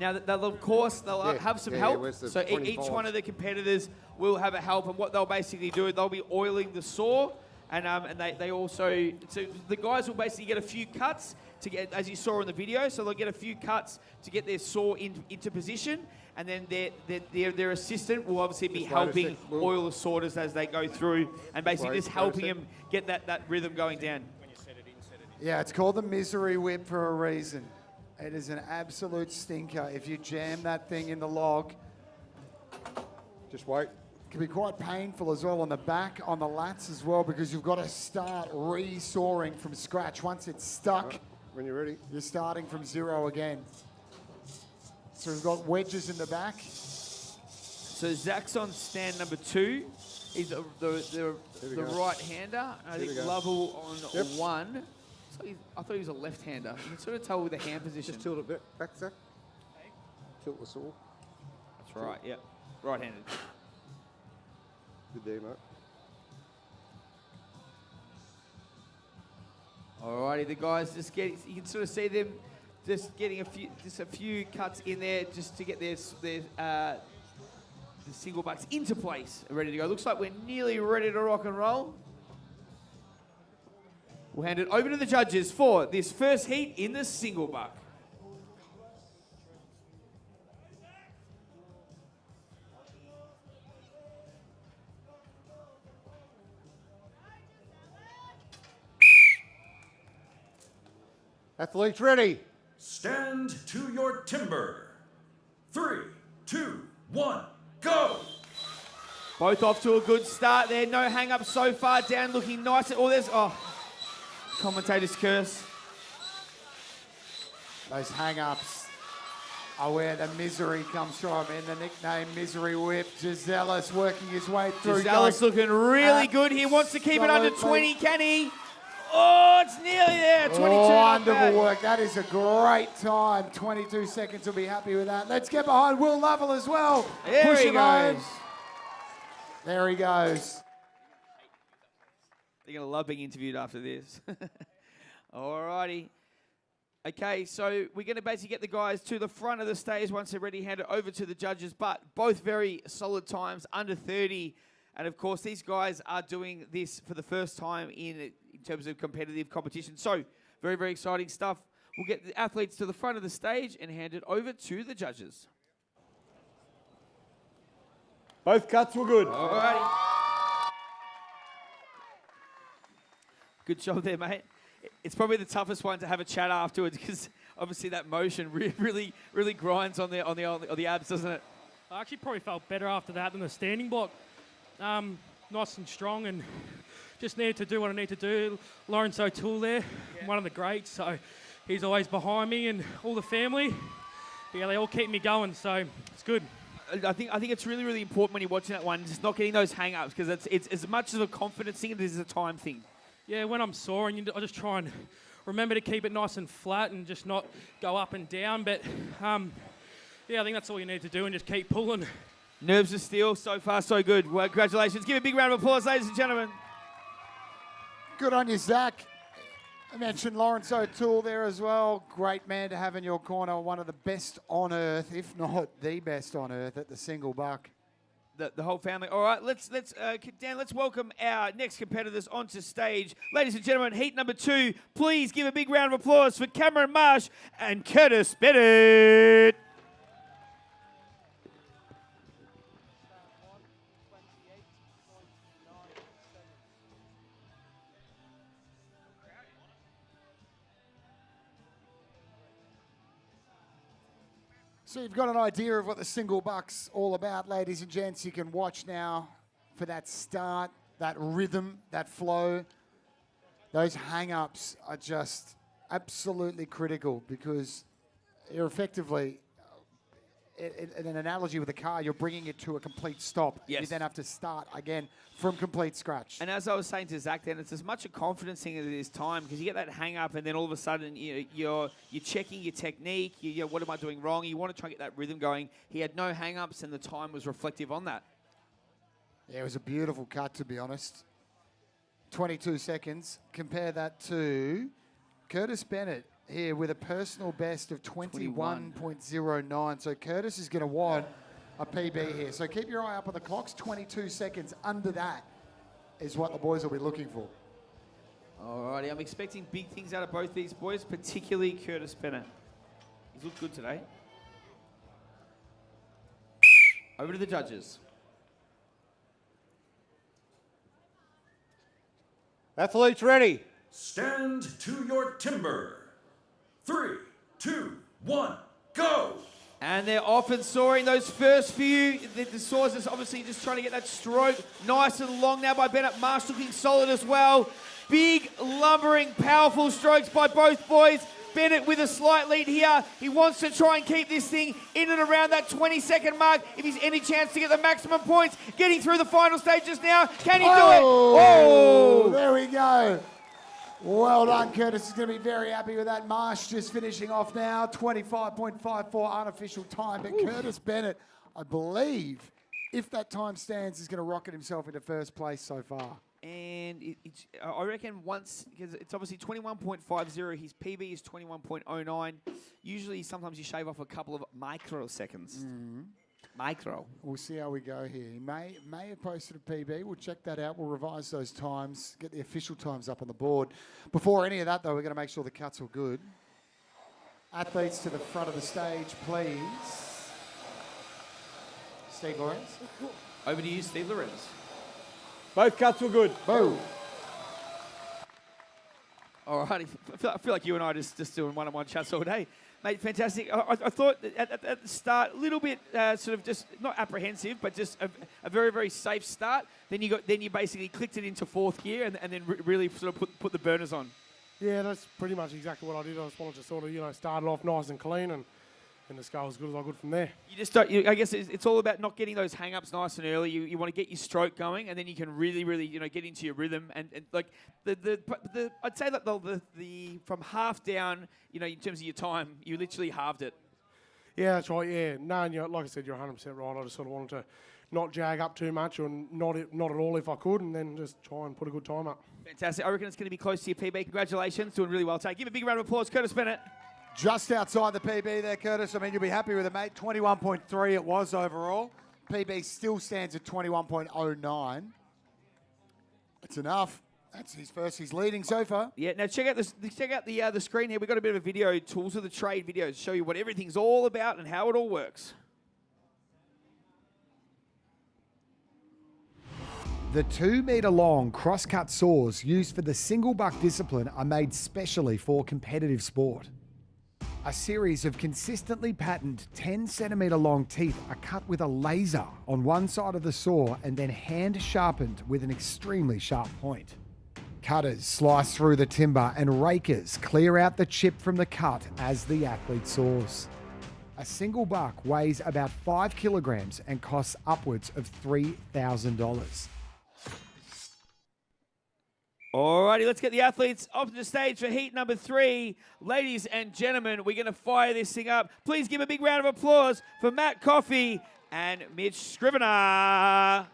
Now, of course, they'll have some help. where's the So 25? each one of the competitors will have a help, and what they'll basically do, they'll be oiling the saw, and they also, so the guys will basically get a few cuts to get, as you saw in the video, so they'll get a few cuts to get their saw into position, and then their assistant will obviously be helping oil the sorters as they go through, and basically just helping them get that rhythm going down. Yeah, it's called the misery whip for a reason. It is an absolute stinker. If you jam that thing in the log, Just wait. it can be quite painful as well on the back, on the lats as well, because you've got to start re-sawing from scratch. Once it's stuck, When you're ready. you're starting from zero again. So we've got wedges in the back. So Zach's on stand number 2. He's the right-hander. I think Lovell on 1. I thought he was a left-hander. You can sort of tell with the hand position. Just tilt it a bit back, Zach. Tilt the saw. That's right, yep. Right-handed. Good there, mate. Alrighty, the guys just you can sort of see them just getting a few cuts in there just to get the single bucks into place, ready to go. Looks like we're nearly ready to rock and roll. We'll hand it over to the judges for this first heat in the single buck. Athletes ready. Stand to your timber. 3, 2, 1, go! Both off to a good start there. No hang-up so far. Dan looking nice. Commentator's curse. Those hang-ups are where the misery comes from, in the nickname Misery Whip. Gisellis working his way through. Gisellis looking really good here. Wants to keep it under 20, can he? Oh, it's nearly there. 22. Wonderful work. That is a great time. 22 seconds. Will be happy with that. Let's get behind Will Lovell as well. There Push he him home. goes. There he goes. They're going to love being interviewed after this. Alrighty. Okay, so we're going to basically get the guys to the front of the stage once they're ready, hand it over to the judges, but both very solid times, under 30. And of course, these guys are doing this for the first time in terms of competitive competition. So, very, very exciting stuff. We'll get the athletes to the front of the stage and hand it over to the judges. Both cuts were good. Alrighty. Good job there, mate. It's probably the toughest one to have a chat afterwards because obviously that motion really grinds on the abs, doesn't it? I actually probably felt better after that than the standing block. Nice and strong, and just needed to do what I need to do. Lawrence O'Toole there, one of the greats, so he's always behind me and all the family. But yeah, they all keep me going, so it's good. I think it's really important when you're watching that one, just not getting those hang-ups because it's as much of a confidence thing as it is a time thing. Yeah, when I'm soaring, I just try and remember to keep it nice and flat and just not go up and down. But yeah, I think that's all you need to do and just keep pulling. Nerves of steel, so far so good. Well, congratulations. Give a big round of applause, ladies and gentlemen. Good on you, Zach. I mentioned Lawrence O'Toole there as well. Great man to have in your corner. One of the best on earth, if not the best on earth at the single buck. The whole family. All right, Dan, let's welcome our next competitors onto stage. Ladies and gentlemen, heat number 2. Please give a big round of applause for Cameron Marsh and Curtis Bennett. So you've got an idea of what the single buck's all about, ladies and gents. You can watch now for that start. that rhythm, that flow. Those hang-ups are just absolutely critical because you're effectively, in an analogy with a car, you're bringing it to a complete stop. Yes. You then have to start again from complete scratch. And as I was saying to Zach, then it's as much a confidence thing as it is time because you get that hang up, and then all of a sudden you're checking your technique. What am I doing wrong? You want to try and get that rhythm going. He had no hang ups, and the time was reflective on that. Yeah, it was a beautiful cut, to be honest. 22 seconds. Compare that to Curtis Bennett here with a personal best of 21.09. So Curtis is going to want a PB here. So keep your eye up on the clocks. 22 seconds under that is what the boys will be looking for. Alrighty, I'm expecting big things out of both these boys, particularly Curtis Bennett. He's looked good today. Over to the judges. Athletes ready. Stand to your timber. 3, 2, 1, go! And they're off and soaring. Those first few, the saws is obviously just trying to get that stroke nice and long now by Bennett. Marsh looking solid as well. Big, lumbering, powerful strokes by both boys. Bennett with a slight lead here. He wants to try and keep this thing in and around that 20-second mark if he's any chance to get the maximum points. Getting through the final stages now. Can he do it? Oh! There we go. Well done, Curtis is going to be very happy with that. Marsh just finishing off now. 25.54 unofficial time. But Curtis Bennett, I believe, if that time stands, is going to rocket himself into first place so far. And I reckon once, because it's obviously 21.50, his PB is 21.09. Usually, sometimes you shave off a couple of microseconds. Micro. We'll see how we go here. He may have posted a PB. We'll check that out. We'll revise those times, get the official times up on the board. Before any of that, though, we're going to make sure the cuts are good. Athletes to the front of the stage, please. Steve Lawrence. Over to you, Steve Lorenz. Both cuts were good. Boom. All righty. I feel like you and I are just doing one-on-one chats all day. Mate, fantastic. I thought that at the start, a little bit sort of just, not apprehensive, but just a very, very safe start. Then you basically clicked it into fourth gear and then really sort of put the burners on. Yeah, that's pretty much exactly what I did. I just wanted to sort of, start it off nice and clean and just go as good as I could from there. You just don't, I guess it's all about not getting those hang-ups nice and early. You want to get your stroke going, and then you can really, really, get into your rhythm. And like I'd say that the from half down, in terms of your time, you literally halved it. Yeah, that's right. Yeah, no, and like I said, you're 100% right. I just sort of wanted to not jag up too much, or not at all if I could, and then just try and put a good time up. Fantastic. I reckon it's going to be close to your PB. Congratulations, doing really well today. Give a big round of applause, Curtis Bennett. Just outside the PB there, Curtis. I mean, you'll be happy with it, mate. 21.3 it was overall. PB still stands at 21.09. It's enough. That's his first. He's leading so far. Yeah. Now check out the screen here. We've got a bit of a video, tools of the trade videos, show you what everything's all about and how it all works. The 2-metre-long cross-cut saws used for the single buck discipline are made specially for competitive sport. A series of consistently patterned 10-centimetre long teeth are cut with a laser on one side of the saw and then hand sharpened with an extremely sharp point. Cutters slice through the timber and rakers clear out the chip from the cut as the athlete saws. A single buck weighs about 5 kilograms and costs upwards of $3,000. Alrighty, let's get the athletes off the stage for heat number 3. Ladies and gentlemen, we're going to fire this thing up. Please give a big round of applause for Matt Coffey and Mitch Scrivener.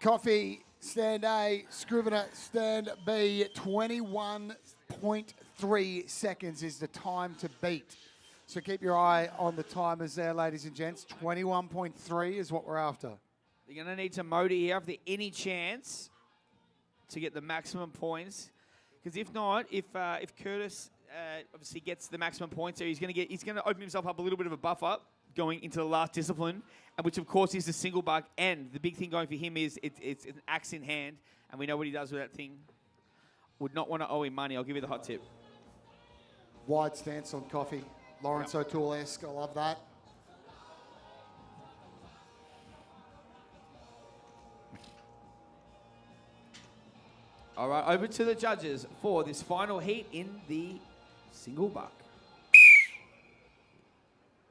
Coffee, stand A, Scrivener, stand B. 21.3 seconds is the time to beat. So keep your eye on the timers there, ladies and gents. 21.3 is what we're after. They're going to need to motor here if there's any chance to get the maximum points. Because if not, if Curtis obviously gets the maximum points, so he's going to open himself up a little bit of a buffer going into the last discipline, and which of course is the single buck. And the big thing going for him is it's an axe in hand, and we know what he does with that thing. Would not want to owe him money. I'll give you the hot tip. Wide stance on Coffee. Lawrence O'Toole-esque. I love that. All right, over to the judges for this final heat in the single buck.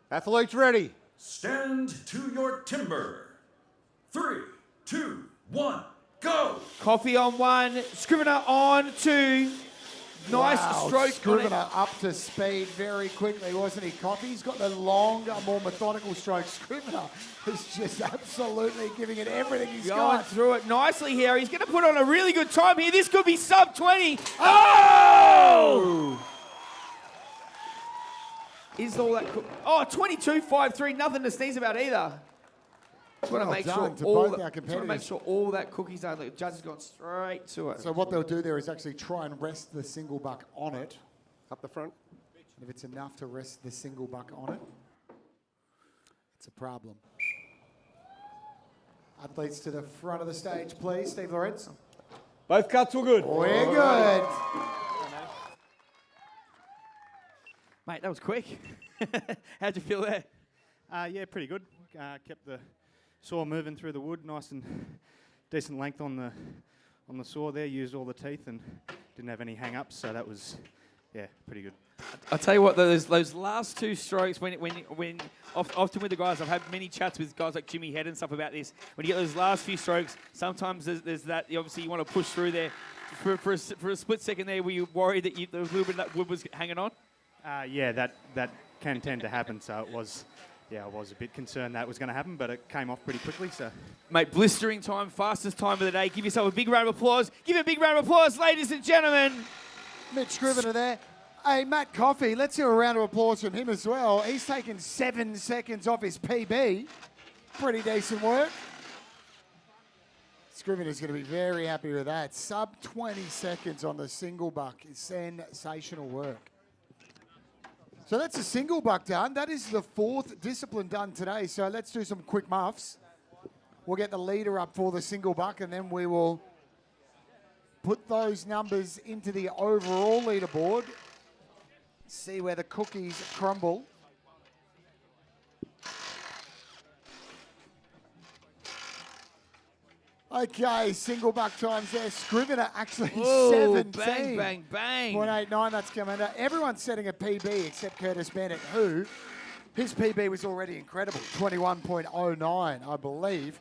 Athletes ready. Stand to your timber. 3, 2, 1, go! Coffee on 1, Scrivener on 2. Nice stroke. Scrivener up to speed very quickly, wasn't he, Coffee? He's got the longer, more methodical stroke. Scrivener is just absolutely giving it everything he's Going got. through it nicely here. He's going to put on a really good time here. This could be sub 20. Oh! Is all that... 22.53. Nothing to sneeze about either. Just want to make sure all that cookie's done. The judge has gone straight to it. So what they'll do there is actually try and rest the single buck on it. Up the front. And if it's enough to rest the single buck on it, it's a problem. Athletes to the front of the stage, please. Steve Lawrence. Both cuts were good. We're good. Mate, that was quick. How'd you feel there? Yeah, pretty good. Kept the saw moving through the wood, nice and decent length on the saw there. Used all the teeth and didn't have any hang-ups, so that was, yeah, pretty good. I'll tell you what, those last 2 strokes, when often with the guys, I've had many chats with guys like Jimmy Head and stuff about this. When you get those last few strokes, sometimes there's that, obviously you want to push through there. For a split second there, were you worried that there was a little bit of that wood was hanging on? Yeah, that can tend to happen, so it was... Yeah, I was a bit concerned that was going to happen, but it came off pretty quickly, so... Mate, blistering time, fastest time of the day. Give yourself a big round of applause. Give a big round of applause, ladies and gentlemen. Mitch Scrivener there. Hey, Matt Coffey, let's hear a round of applause from him as well. He's taken 7 seconds off his PB. Pretty decent work. Scrivener's going to be very happy with that. Sub 20 seconds on the single buck is sensational work. So that's a single buck done. That is the 4th discipline done today. So let's do some quick muffs. We'll get the leader up for the single buck, and then we will put those numbers into the overall leaderboard. See where the cookies crumble. Okay, single buck times there. Scrivener actually 17. Bang, bang, bang. 0.89, that's coming under. Everyone's setting a PB except Curtis Bennett, who, his PB was already incredible. 21.09, I believe.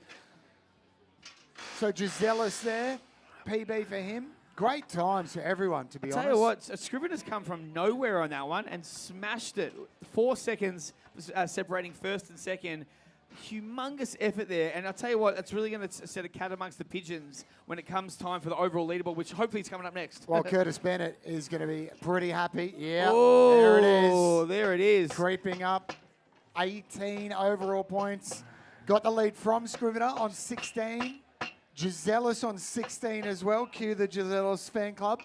So Gisellas there, PB for him. Great times for everyone, to be honest. I'll tell you what, Scrivener's come from nowhere on that one and smashed it. 4 seconds separating first and second. Humongous effort there, and I'll tell you what, it's really going to set a cat amongst the pigeons when it comes time for the overall leaderboard, which hopefully is coming up next. Well, Curtis Bennett is going to be pretty happy. Yeah, oh, there it is. There it is. Creeping up, 18 overall points. Got the lead from Scrivener on 16. Gisellas on 16 as well. Cue the Gisellas fan club.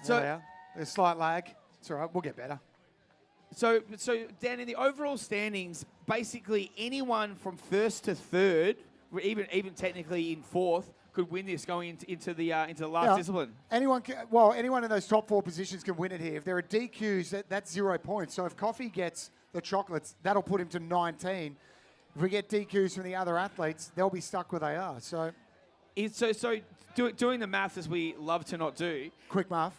So there's a slight lag. It's all right, we'll get better. So Dan, in the overall standings, basically anyone from 1st to 3rd, even technically in 4th, could win this going into the last discipline. Anyone in those top 4 positions can win it here. If there are DQs, that's 0 points. So if Coffee gets the chocolates, that'll put him to 19. If we get DQs from the other athletes, they'll be stuck where they are. So doing the math as we love to not do. Quick math.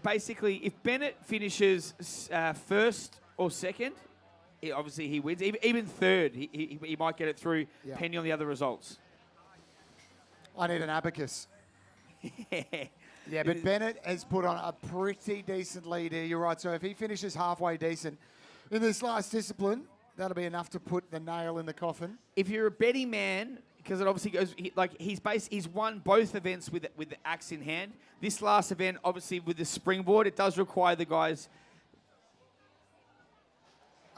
Basically, if Bennett finishes 1st or 2nd, obviously he wins. Even 3rd, he might get it through, depending on the other results. I need an abacus. Yeah, but Bennett has put on a pretty decent lead here. You're right. So if he finishes halfway decent in this last discipline, that'll be enough to put the nail in the coffin. If you're a betting man, because it obviously goes he's won both events with the axe in hand. This last event, obviously with the springboard, it does require the guys.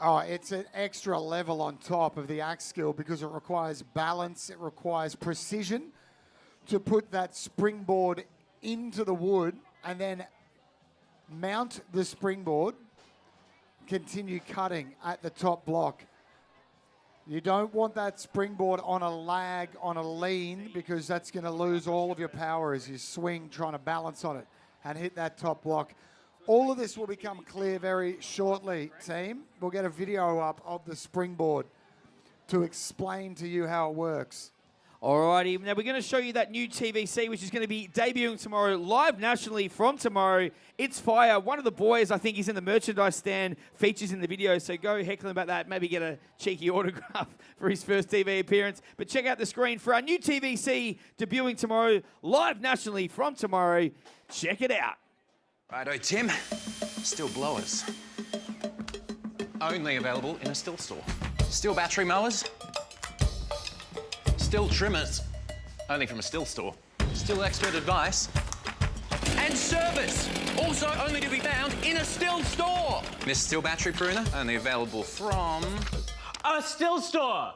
Oh, it's an extra level on top of the axe skill because it requires balance, it requires precision. to put that springboard into the wood and then mount the springboard, continue cutting at the top block. You don't want that springboard on a lag, on a lean, because that's going to lose all of your power as you swing trying to balance on it and hit that top block. All of this will become clear very shortly, team. We'll get a video up of the springboard to explain to you how it works. Alrighty, now we're going to show you that new TVC, which is going to be debuting tomorrow, live nationally from tomorrow. It's fire. One of the boys, I think, is in the merchandise stand, features in the video, so go heckle him about that. Maybe get a cheeky autograph for his first TV appearance. But check out the screen for our new TVC debuting tomorrow, live nationally from tomorrow. Check it out. Righto, Tim. Still blowers. Only available in a STIHL store. STIHL battery mowers. STIHL trimmers. Only from a STIHL store. STIHL expert advice. And service. Also only to be found in a STIHL store. This STIHL battery pruner. Only available from a STIHL store.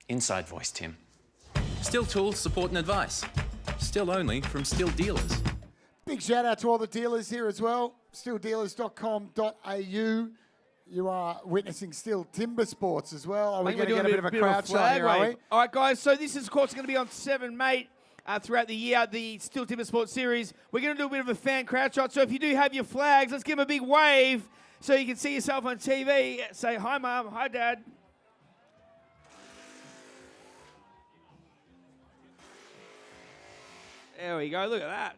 Inside voice, Tim. STIHL tools, support and advice. STIHL only from STIHL dealers. Big shout out to all the dealers here as well. STIHLdealers.com.au. You are witnessing still TIMBERSPORTS as well. Are we going to get a bit of a crowd shot here, are we? All right, guys, so this is, of course, going to be on 7 Mate throughout the year, the STIHL TIMBERSPORTS series. We're going to do a bit of a fan crowd shot, so if you do have your flags, let's give them a big wave so you can see yourself on TV. Say hi, Mum. Hi, Dad. There we go. Look at that.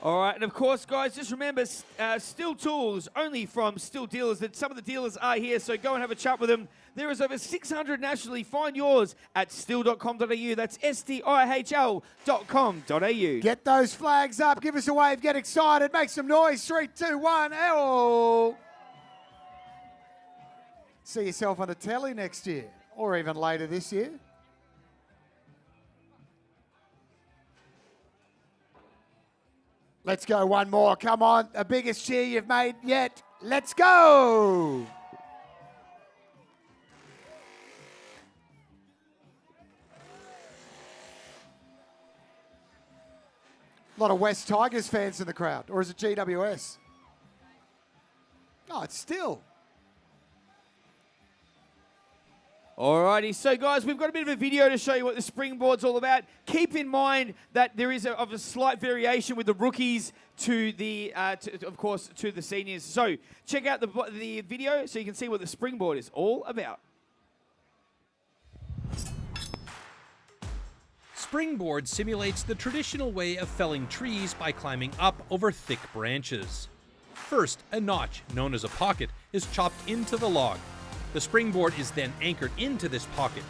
All right, and of course, guys, just remember, STIHL tools, only from STIHL dealers. That some of the dealers are here, so go and have a chat with them. There is over 600 nationally. Find yours at stihl.com.au. That's STIHL.com.au. Get those flags up. Give us a wave. Get excited. Make some noise. 3, 2, 1. Oh! See yourself on the telly next year, or even later this year. Let's go one more. Come on. The biggest cheer you've made yet. Let's go. A lot of West Tigers fans in the crowd. Or is it GWS? Oh, it's still. Alrighty, so guys, we've got a bit of a video to show you what the springboard's all about. Keep in mind that there is a slight variation with the rookies to the, of course, to the seniors. So check out the video so you can see what the springboard is all about. Springboard simulates the traditional way of felling trees by climbing up over thick branches. First, a notch, known as a pocket, is chopped into the log. The springboard is then anchored into this pocket.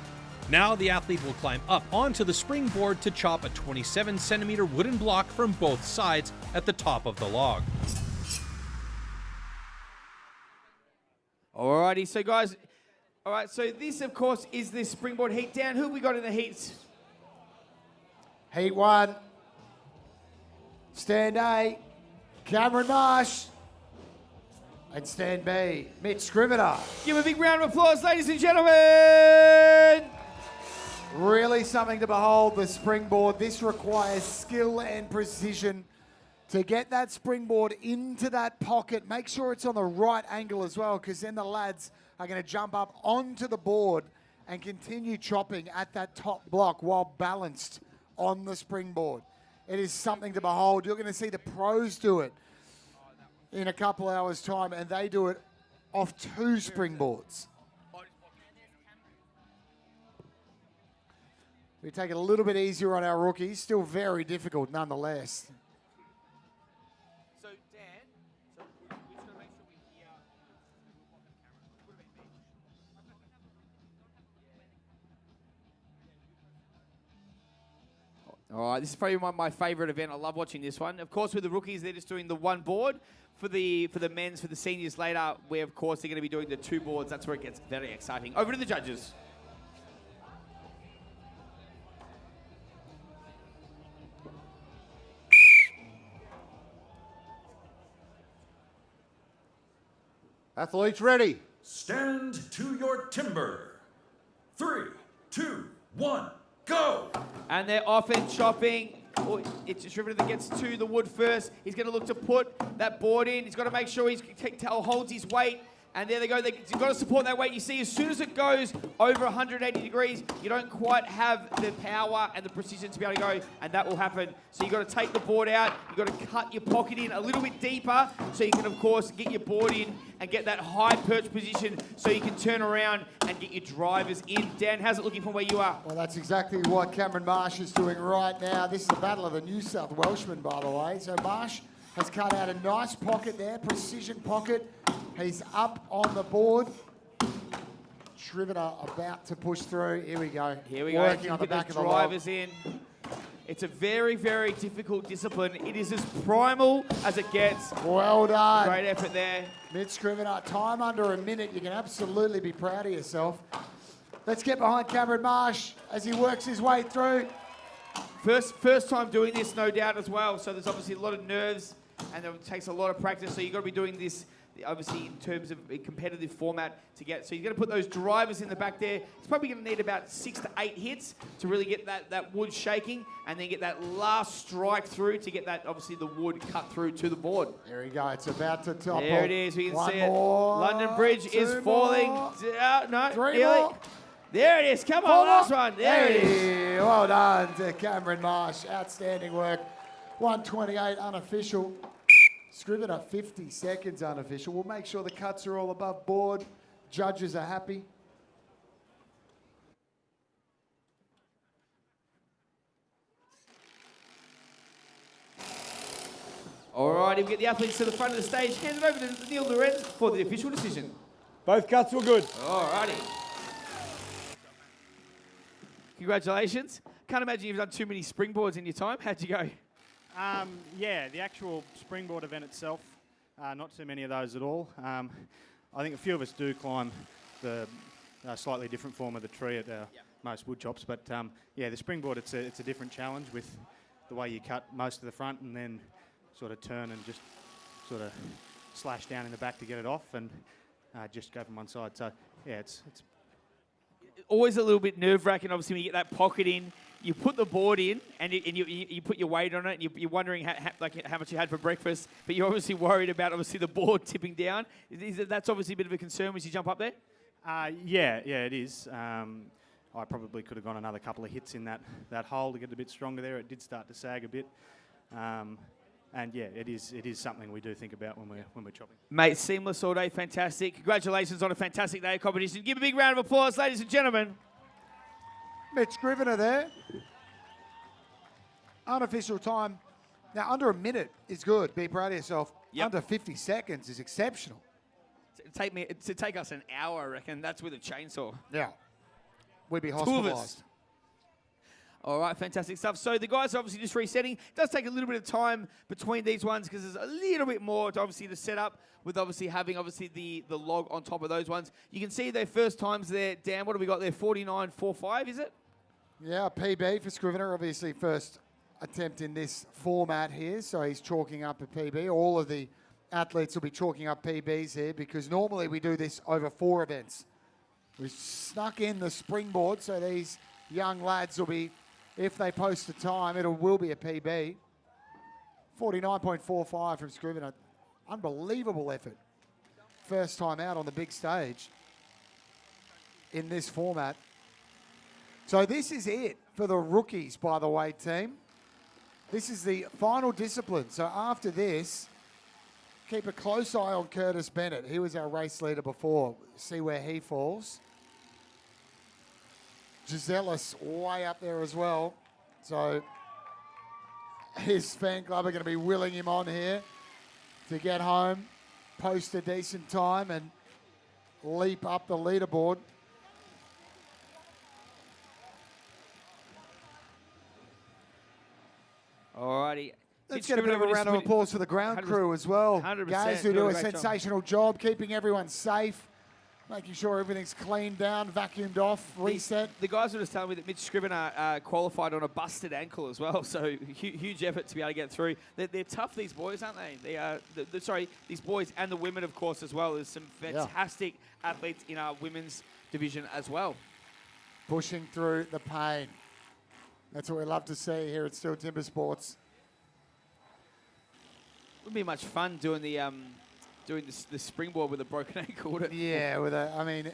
Now the athlete will climb up onto the springboard to chop a 27-centimeter wooden block from both sides at the top of the log. Alrighty, so guys, all right, so this, of course, is the springboard heat down. Who have we got in the heats? Heat 1. Stand A, Cameron Marsh. And stand B, Mitch Scrivener. Give a big round of applause, ladies and gentlemen. Really something to behold, the springboard. This requires skill and precision to get that springboard into that pocket. Make sure it's on the right angle as well, because then the lads are going to jump up onto the board and continue chopping at that top block while balanced on the springboard. It is something to behold. You're going to see the pros do it in a couple hours' time, and they do it off 2 springboards. We take it a little bit easier on our rookies, still very difficult nonetheless. So, Dan, we just got to make sure we hear. All right, this is probably my favourite event. I love watching this one. Of course, with the rookies, they're just doing the one board. For the men's, for the seniors later, where, of course, they're going to be doing the 2 boards. That's where it gets very exciting. Over to the judges. Athletes ready. Stand to your timber. 3, 2, 1, go! And they're off and chopping. Oh, it's Scrivener that gets to the wood first. He's going to look to put that board in. He's got to make sure he holds his weight. And there they go. You've got to support that weight. You see, as soon as it goes over 180 degrees, you don't quite have the power and the precision to be able to go, and that will happen. So you've got to take the board out. You've got to cut your pocket in a little bit deeper so you can, of course, get your board in and get that high perch position so you can turn around and get your drivers in. Dan, how's it looking from where you are? Well, that's exactly what Cameron Marsh is doing right now. This is a battle of the New South Welshmen, by the way. So Marsh has cut out a nice pocket there, precision pocket. He's up on the board. Scrivener about to push through. Here we go. Here we go. Working on the back of the drivers in. It's a very, very difficult discipline. It is as primal as it gets. Well done. Great effort there. Mitch Scrivener, time under a minute. You can absolutely be proud of yourself. Let's get behind Cameron Marsh as he works his way through. First time doing this, no doubt, as well. So there's obviously a lot of nerves and it takes a lot of practice. So you've got to be doing this obviously in terms of a competitive format to get. So you're going to put those drivers in the back there. It's probably going to need about 6 to 8 hits to really get that wood shaking and then get that last strike through to get that, obviously, the wood cut through to the board. There we go. It's about to top. There it is. We can see more, it. London Bridge is falling. No, 3 nearly. more. There it is. Come 4 on, last more. one. There it is. Well done to Cameron Marsh. Outstanding work. 128 unofficial. Scrivener 50 seconds unofficial. We'll make sure the cuts are all above board. Judges are happy. All righty, we get the athletes to the front of the stage. Hand it over to Neil Lorenz for the official decision. Both cuts were good. All righty. Congratulations. Can't imagine you've done too many springboards in your time. How'd you go? Yeah, the actual springboard event itself, not too many of those at all. I think a few of us do climb the slightly different form of the tree at most wood chops, but yeah, the springboard, it's a different challenge with the way you cut most of the front and then sort of turn and just sort of slash down in the back to get it off and just go from one side. So yeah, it's always a little bit nerve-wracking, obviously, when you get that pocket in. You put the board in, and you put your weight on it, and you're wondering how much you had for breakfast, but you're obviously worried about, obviously, the board tipping down. That's obviously a bit of a concern as you jump up there? Yeah, it is. I probably could have gone another couple of hits in that hole to get a bit stronger there. It did start to sag a bit. And yeah, it is something we do think about when we're chopping. Mate, seamless all day, fantastic. Congratulations on a fantastic day of competition. Give a big round of applause, ladies and gentlemen. Mitch Scrivener there. Unofficial time. Now, under a minute is good. Be proud of yourself. Yep. Under 50 seconds is exceptional. To take us an hour, I reckon. That's with a chainsaw. Yeah. We'd be 2 of us. hospitalised. All right, fantastic stuff. So the guys are obviously just resetting. It does take a little bit of time between these ones because there's a little bit more to obviously to set up with obviously having the log on top of those ones. You can see their first times there. Dan, what have we got there? 49.45, is it? Yeah, PB for Scrivener. Obviously, first attempt in this format here. So he's chalking up a PB. All of the athletes will be chalking up PBs here because normally we do this over 4 events. We snuck in the springboard, so these young lads will be, if they post a time, it will be a PB. 49.45 from Scrivener. Unbelievable effort. First time out on the big stage in this format. So this is it for the rookies, by the way, team. This is the final discipline. So after this, keep a close eye on Curtis Bennett. He was our race leader before. See where he falls. Gisellis way up there as well. So his fan club are going to be willing him on here to get home, post a decent time and leap up the leaderboard. Alrighty. Let's get a bit of a round of applause for the ground crew as well. 100%. Guys who do a sensational job keeping everyone safe, making sure everything's cleaned down, vacuumed off, reset. The guys were just telling me that Mitch Scrivener qualified on a busted ankle as well, so huge effort to be able to get through. They're tough, these boys, aren't they? They are. Sorry, these boys and the women, of course, as well. There's some fantastic athletes in our women's division as well. Pushing through the pain. That's what we love to see here at Still Timber Sports. Wouldn't be much fun doing the springboard with a broken ankle. Would it? Yeah, I mean...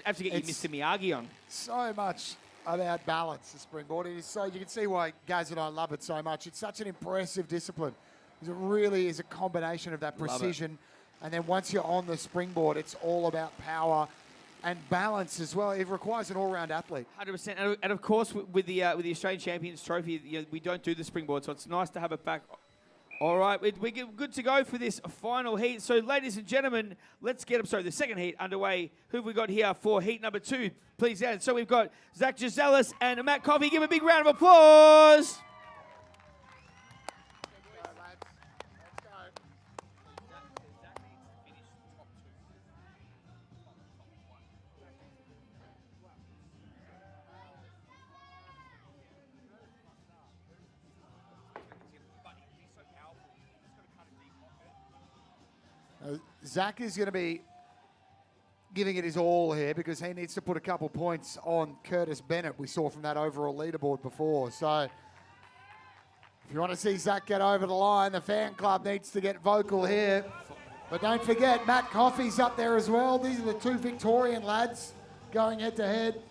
Have to get your Mr. Miyagi on. So much about balance, the springboard. It is so, you can see why Gaz and I love it so much. It's such an impressive discipline. It really is a combination of that precision. And then once you're on the springboard, it's all about power and balance as well. It requires an all-round athlete. 100%. And of course, with the Australian Champions Trophy, we don't do the springboard, so it's nice to have it back. All right, we're good to go for this final heat. So, ladies and gentlemen, let's get the second heat underway. Who have we got here for heat number 2? Please, Dan. So we've got Zach Giselis and Matt Coffey. Give a big round of applause. Zach is going to be giving it his all here because he needs to put a couple points on Curtis Bennett, we saw from that overall leaderboard before. So if you want to see Zach get over the line, the fan club needs to get vocal here. But don't forget, Matt Coffey's up there as well. These are the two Victorian lads going head-to-head.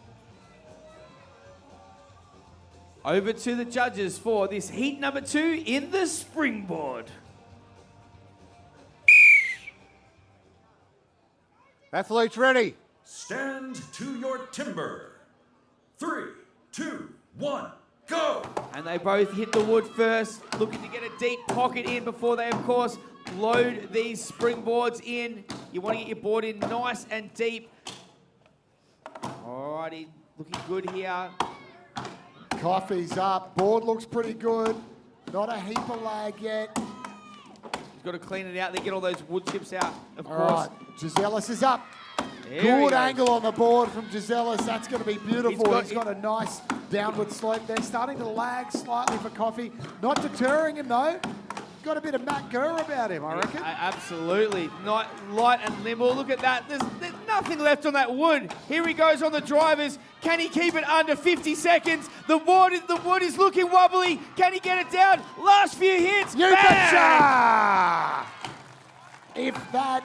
Over to the judges for this heat number 2 in the springboard. Athletes ready. Stand to your timber. 3, 2, 1, go! And they both hit the wood first, looking to get a deep pocket in before they, of course, load these springboards in. You want to get your board in nice and deep. Alrighty, looking good here. Coffey's up. Board looks pretty good. Not a heap of lag yet. He's got to clean it out. They get all those wood chips out, of course. All right, Giselis is up. There Good angle on the board from Giselis. That's going to be beautiful. He's got a nice downward slope there. Starting to lag slightly for Coffey. Not deterring him, though. Got a bit of Matt Gurr about him, I reckon. Absolutely. Light and nimble. Look at that. There's nothing left on that wood. Here he goes on the drivers. Can he keep it under 50 seconds? The wood is looking wobbly. Can he get it down? Last few hits. You betcha! If that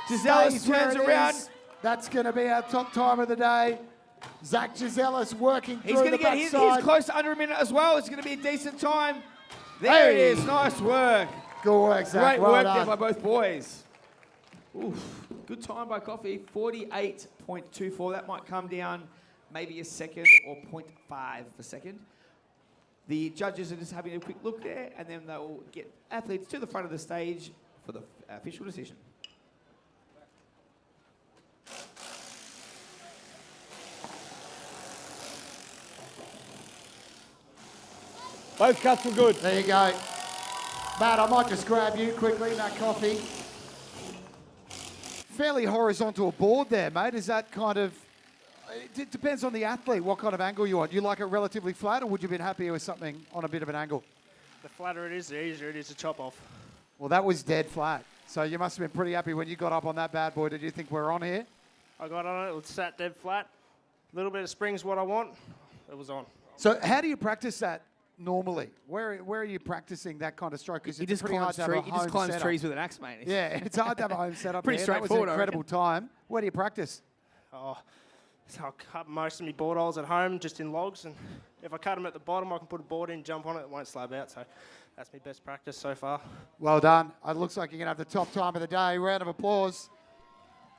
Giselis turns around. That's going to be our top time of the day. Zach Giselis working through the backside. He's close to under a minute as well. It's going to be a decent time. There it is. Nice work. Good work, Zach. Great work there by both boys. Oof. Good time by Coffey. 48.24. That might come down maybe a second or 0.5 a second. The judges are just having a quick look there, and then they'll get athletes to the front of the stage for the official decision. Both cuts were good. There you go. Matt, I might just grab you quickly, Matt Coffey. Fairly horizontal board there, mate. Is that kind of... It depends on the athlete, what kind of angle you want. You like it relatively flat, or would you have been happier with something on a bit of an angle? The flatter it is, the easier it is to chop off. Well, that was dead flat. So you must have been pretty happy when you got up on that bad boy. Did you think we're on here? I got on it, it was sat dead flat. A little bit of spring's what I want. It was on. So how do you practice that normally? Where are you practicing that kind of stroke? Because it's pretty hard to have a home He just climbs setup. trees with an axe, mate. Yeah, it's hard to have a home setup. Pretty straightforward. That was an incredible time. Where do you practice? Oh, so I cut most of my board holes at home, just in logs, and if I cut them at the bottom, I can put a board in, jump on it, it won't slab out. So that's my best practice so far. Well done. It looks like you're going to have the top time of the day. Round of applause.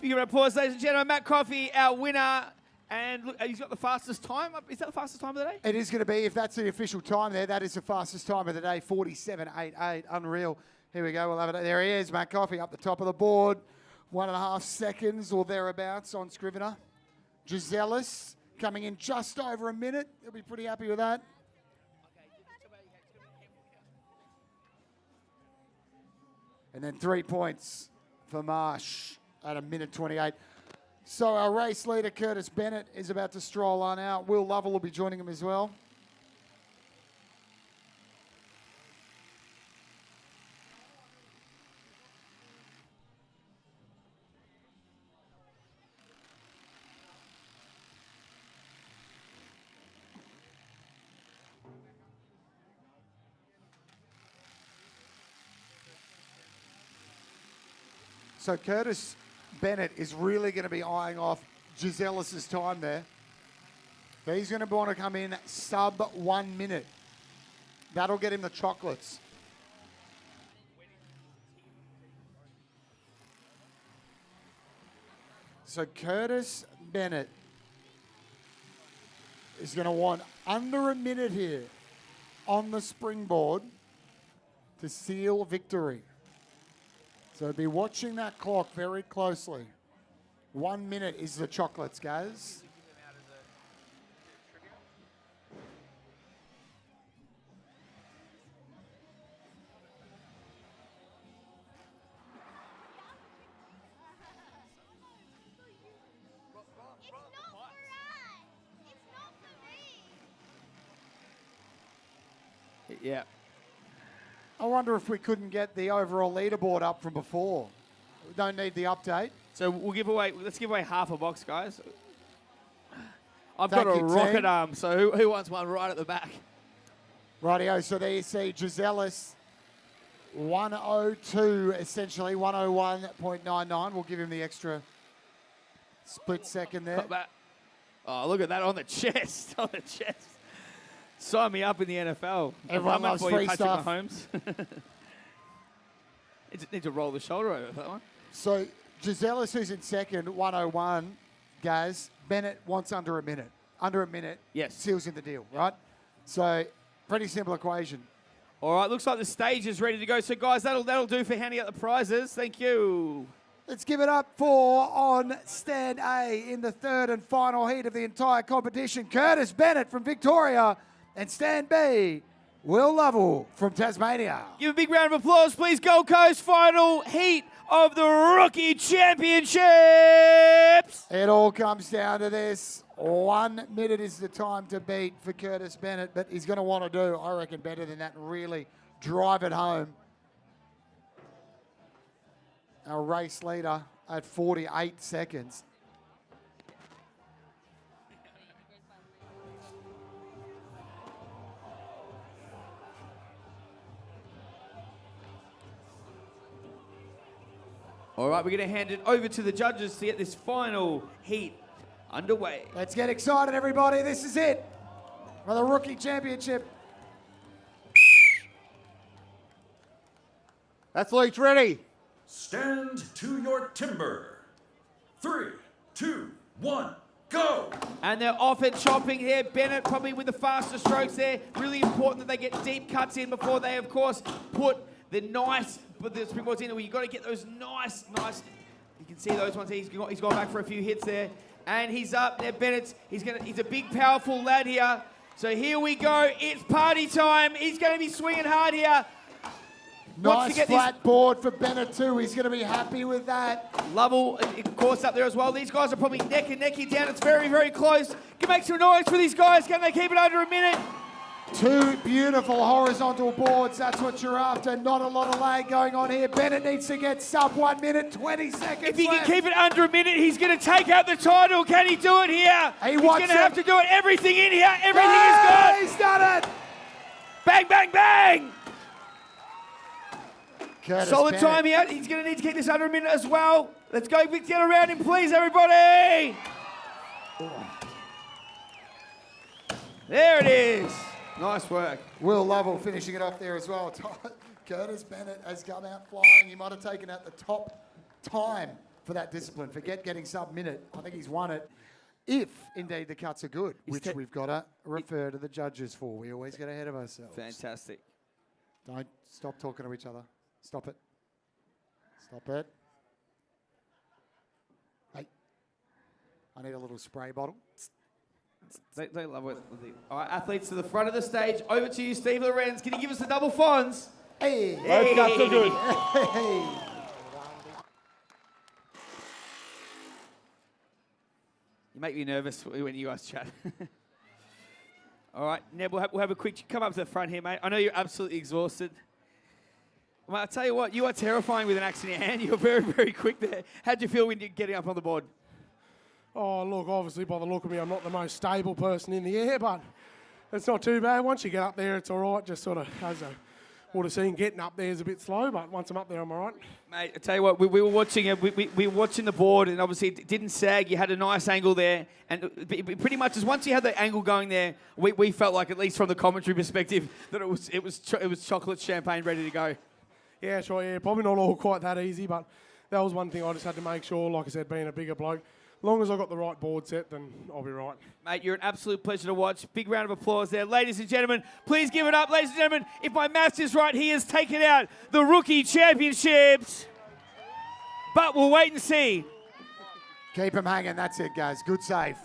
Big round of applause, ladies and gentlemen. Matt Coffey, our winner. And look, he's got the fastest time. Is that the fastest time of the day? It is going to be, if that's the official time there, that is the fastest time of the day, 47.88. Unreal. Here we go. We'll have it. There he is, Matt Coffey, up the top of the board. 1.5 seconds or thereabouts on Scrivener. Giselis coming in just over a minute. He'll be pretty happy with that. And then 3 points for Marsh at 1:28. So our race leader, Curtis Bennett, is about to stroll on out. Will Lovell will be joining him as well. So Curtis Bennett is really going to be eyeing off Gisellis's time there. He's going to want to come in sub 1 minute. That'll get him the chocolates. So Curtis Bennett is going to want under a minute here on the springboard to seal victory. So be watching that clock very closely. 1 minute is the chocolates, guys. Yeah. I wonder if we couldn't get the overall leaderboard up from before. We don't need the update. So let's give away half a box, guys. I've Thank got a you, rocket team. arm, so who wants one right at the back? Rightio, so there you see Gisellis, 102 essentially, 101.99. We'll give him the extra split second there. Got that. Oh, look at that on the chest, on the chest. Sign me up in the NFL. Everyone loves free stuff. Mahomes. Need to roll the shoulder over for that one. So Gisellis, who's in second, 101, guys. Bennett wants under a minute. Under a minute, yes, seals in the deal, right? So pretty simple equation. All right, looks like the stage is ready to go. So guys, that'll do for handing out the prizes. Thank you. Let's give it up for on stand A in the third and final heat of the entire competition. Curtis Bennett from Victoria, and stand B, Will Lovell from Tasmania. Give a big round of applause, please. Gold Coast final heat of the Rookie Championships. It all comes down to this. 1 minute is the time to beat for Curtis Bennett, but he's going to want to do, I reckon, better than that and really drive it home. Our race leader at 48 seconds. All right, we're going to hand it over to the judges to get this final heat underway. Let's get excited, everybody. This is it for the Rookie Championship. Athletes ready. Stand to your timber. 3, 2, 1, go! And they're off and chopping here. Bennett probably with the faster strokes there. Really important that they get deep cuts in before they, of course, put the springboards in. You've got to get those nice. You can see those ones. He's gone back for a few hits there. And he's up there. Bennett's, he's a big, powerful lad here. So here we go. It's party time. He's going to be swinging hard here. Nice flat board for Bennett too. He's going to be happy with that. Lovell, of course, up there as well. These guys are probably neck and necky down. It's very, very close. Can make some noise for these guys. Can they keep it under a minute? Two beautiful horizontal boards. That's what you're after. Not a lot of lag going on here. Bennett needs to get sub 1 minute, 20 seconds If he left. can keep it under a minute, he's going to take out the title. Can he do it here? He's going to have to do it. Everything in here. Everything is good. He's done it. Bang, bang, bang. Curtis Solid Bennett. time here. He's going to need to keep this under a minute as well. Let's go. Get around him, please, everybody. There it is. Nice work. Will Lovell finishing it off there as well. Curtis Bennett has come out flying. He might have taken out the top time for that discipline. Forget getting sub-minute. I think he's won it. If, indeed, the cuts are good, which we've got to refer to the judges for. We always get ahead of ourselves. Fantastic. Don't stop talking to each other. Stop it. Stop it. Hey, I need a little spray bottle. They love it. All right, athletes to the front of the stage. Over to you, Steve Lorenz. Can you give us the double fonz? Hey. Hey. Both cuts are good. Hey. You make me nervous when you guys chat. All right, Neb, we'll have a quick come up to the front here, mate. I know you're absolutely exhausted. Mate, I'll tell you what, you are terrifying with an axe in your hand. You're very, very quick there. How'd you feel when you're getting up on the board? Oh, look, obviously by the look of me, I'm not the most stable person in the air, but it's not too bad. Once you get up there, it's all right. Just sort of has a would have seen getting up there is a bit slow, but once I'm up there, I'm all right. Mate, I tell you what, we were watching it. We were watching the board, and obviously it didn't sag. You had a nice angle there, and pretty much as once you had the angle going there, we felt like, at least from the commentary perspective, that it was chocolate champagne ready to go. Yeah, sure. Yeah, probably not all quite that easy, but that was one thing I just had to make sure. Like I said, being a bigger bloke, as long as I got the right board set, then I'll be right. Mate, you're an absolute pleasure to watch. Big round of applause there. Ladies and gentlemen, please give it up. Ladies and gentlemen, if my maths is right, he has taken out the Rookie Championships. But we'll wait and see. Keep him hanging. That's it, guys. Good save.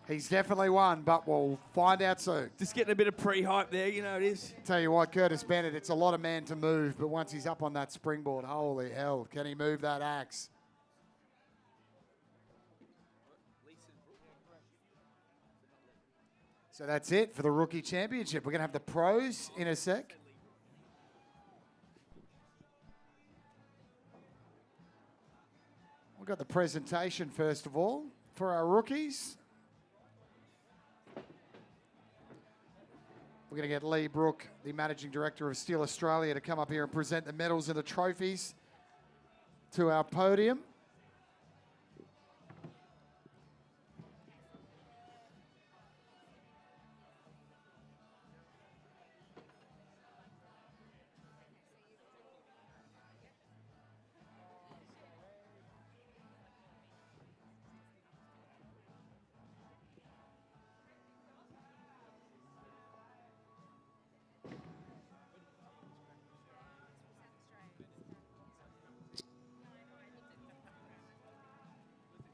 He's definitely won, but we'll find out soon. Just getting a bit of pre-hype there, you know it is. Tell you what, Curtis Bennett, it's a lot of man to move, but once he's up on that springboard, holy hell, can he move that axe? So that's it for the Rookie Championship. We're going to have the pros in a sec. We've got the presentation first of all for our rookies. We're going to get Lee Brook, the Managing Director of STIHL Australia, to come up here and present the medals and the trophies to our podium.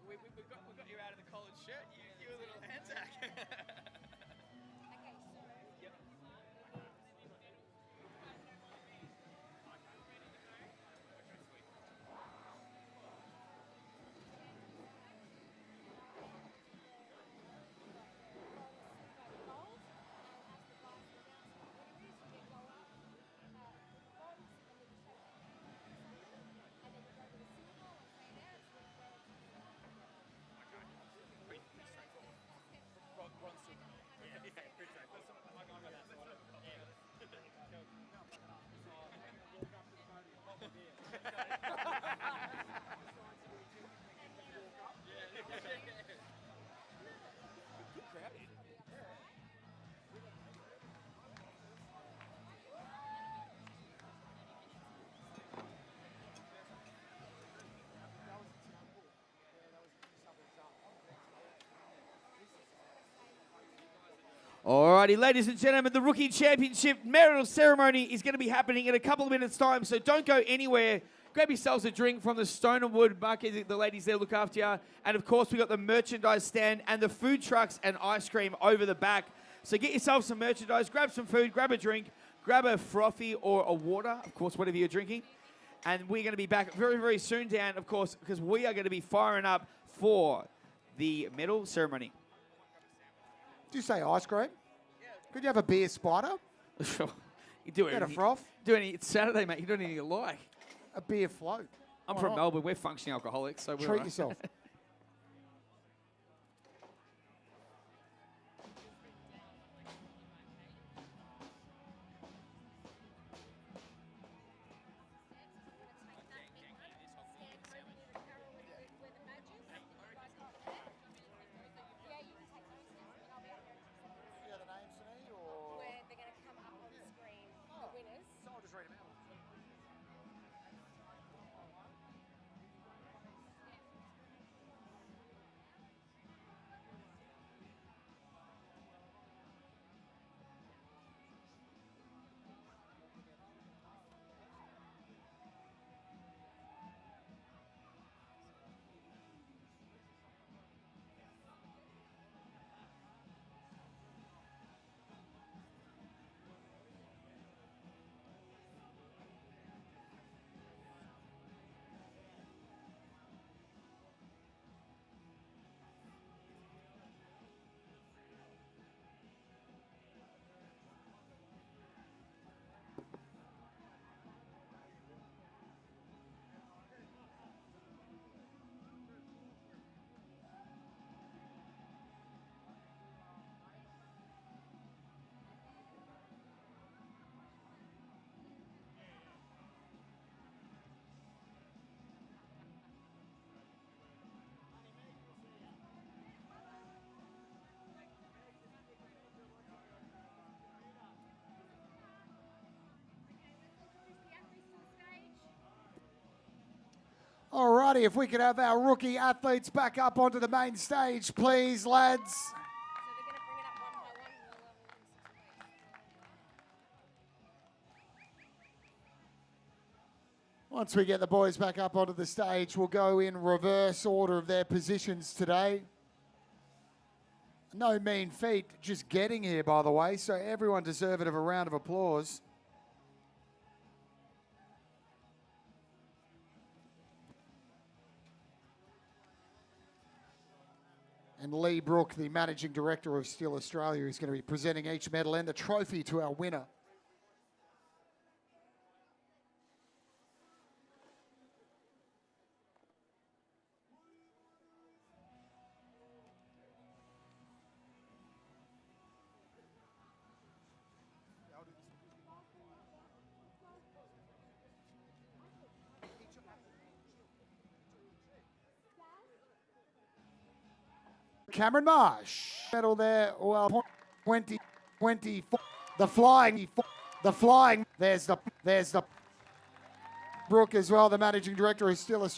We got you out of the college shirt. You a little Anzac. Alrighty, ladies and gentlemen, the Rookie Championship medal ceremony is going to be happening in a couple of minutes' time, so don't go anywhere. Grab yourselves a drink from the Stone and Wood bucket. The ladies there look after you. And, of course, we got the merchandise stand and the food trucks and ice cream over the back. So get yourself some merchandise, grab some food, grab a drink, grab a frothy or a water, of course, whatever you're drinking. And we're going to be back very, very soon, Dan, of course, because we are going to be firing up for the medal ceremony. Did you say ice cream? Yeah. Could you have a beer spider? Sure. You do Get anything. a froth? It's Saturday, mate. You do anything you like. A beer float. I'm Why from not? Melbourne. We're functioning alcoholics, so we're Treat all right. yourself. Alrighty, if we could have our rookie athletes back up onto the main stage, please, lads. Once we get the boys back up onto the stage, we'll go in reverse order of their positions today. No mean feat just getting here, by the way, so everyone deserving of a round of applause. And Lee Brook, the Managing Director of STIHL Australia, is going to be presenting each medal and the trophy to our winner. Cameron Marsh. Medal there, well, 2024. The flying, there's the Brook as well, the Managing Director is STIHL Australia.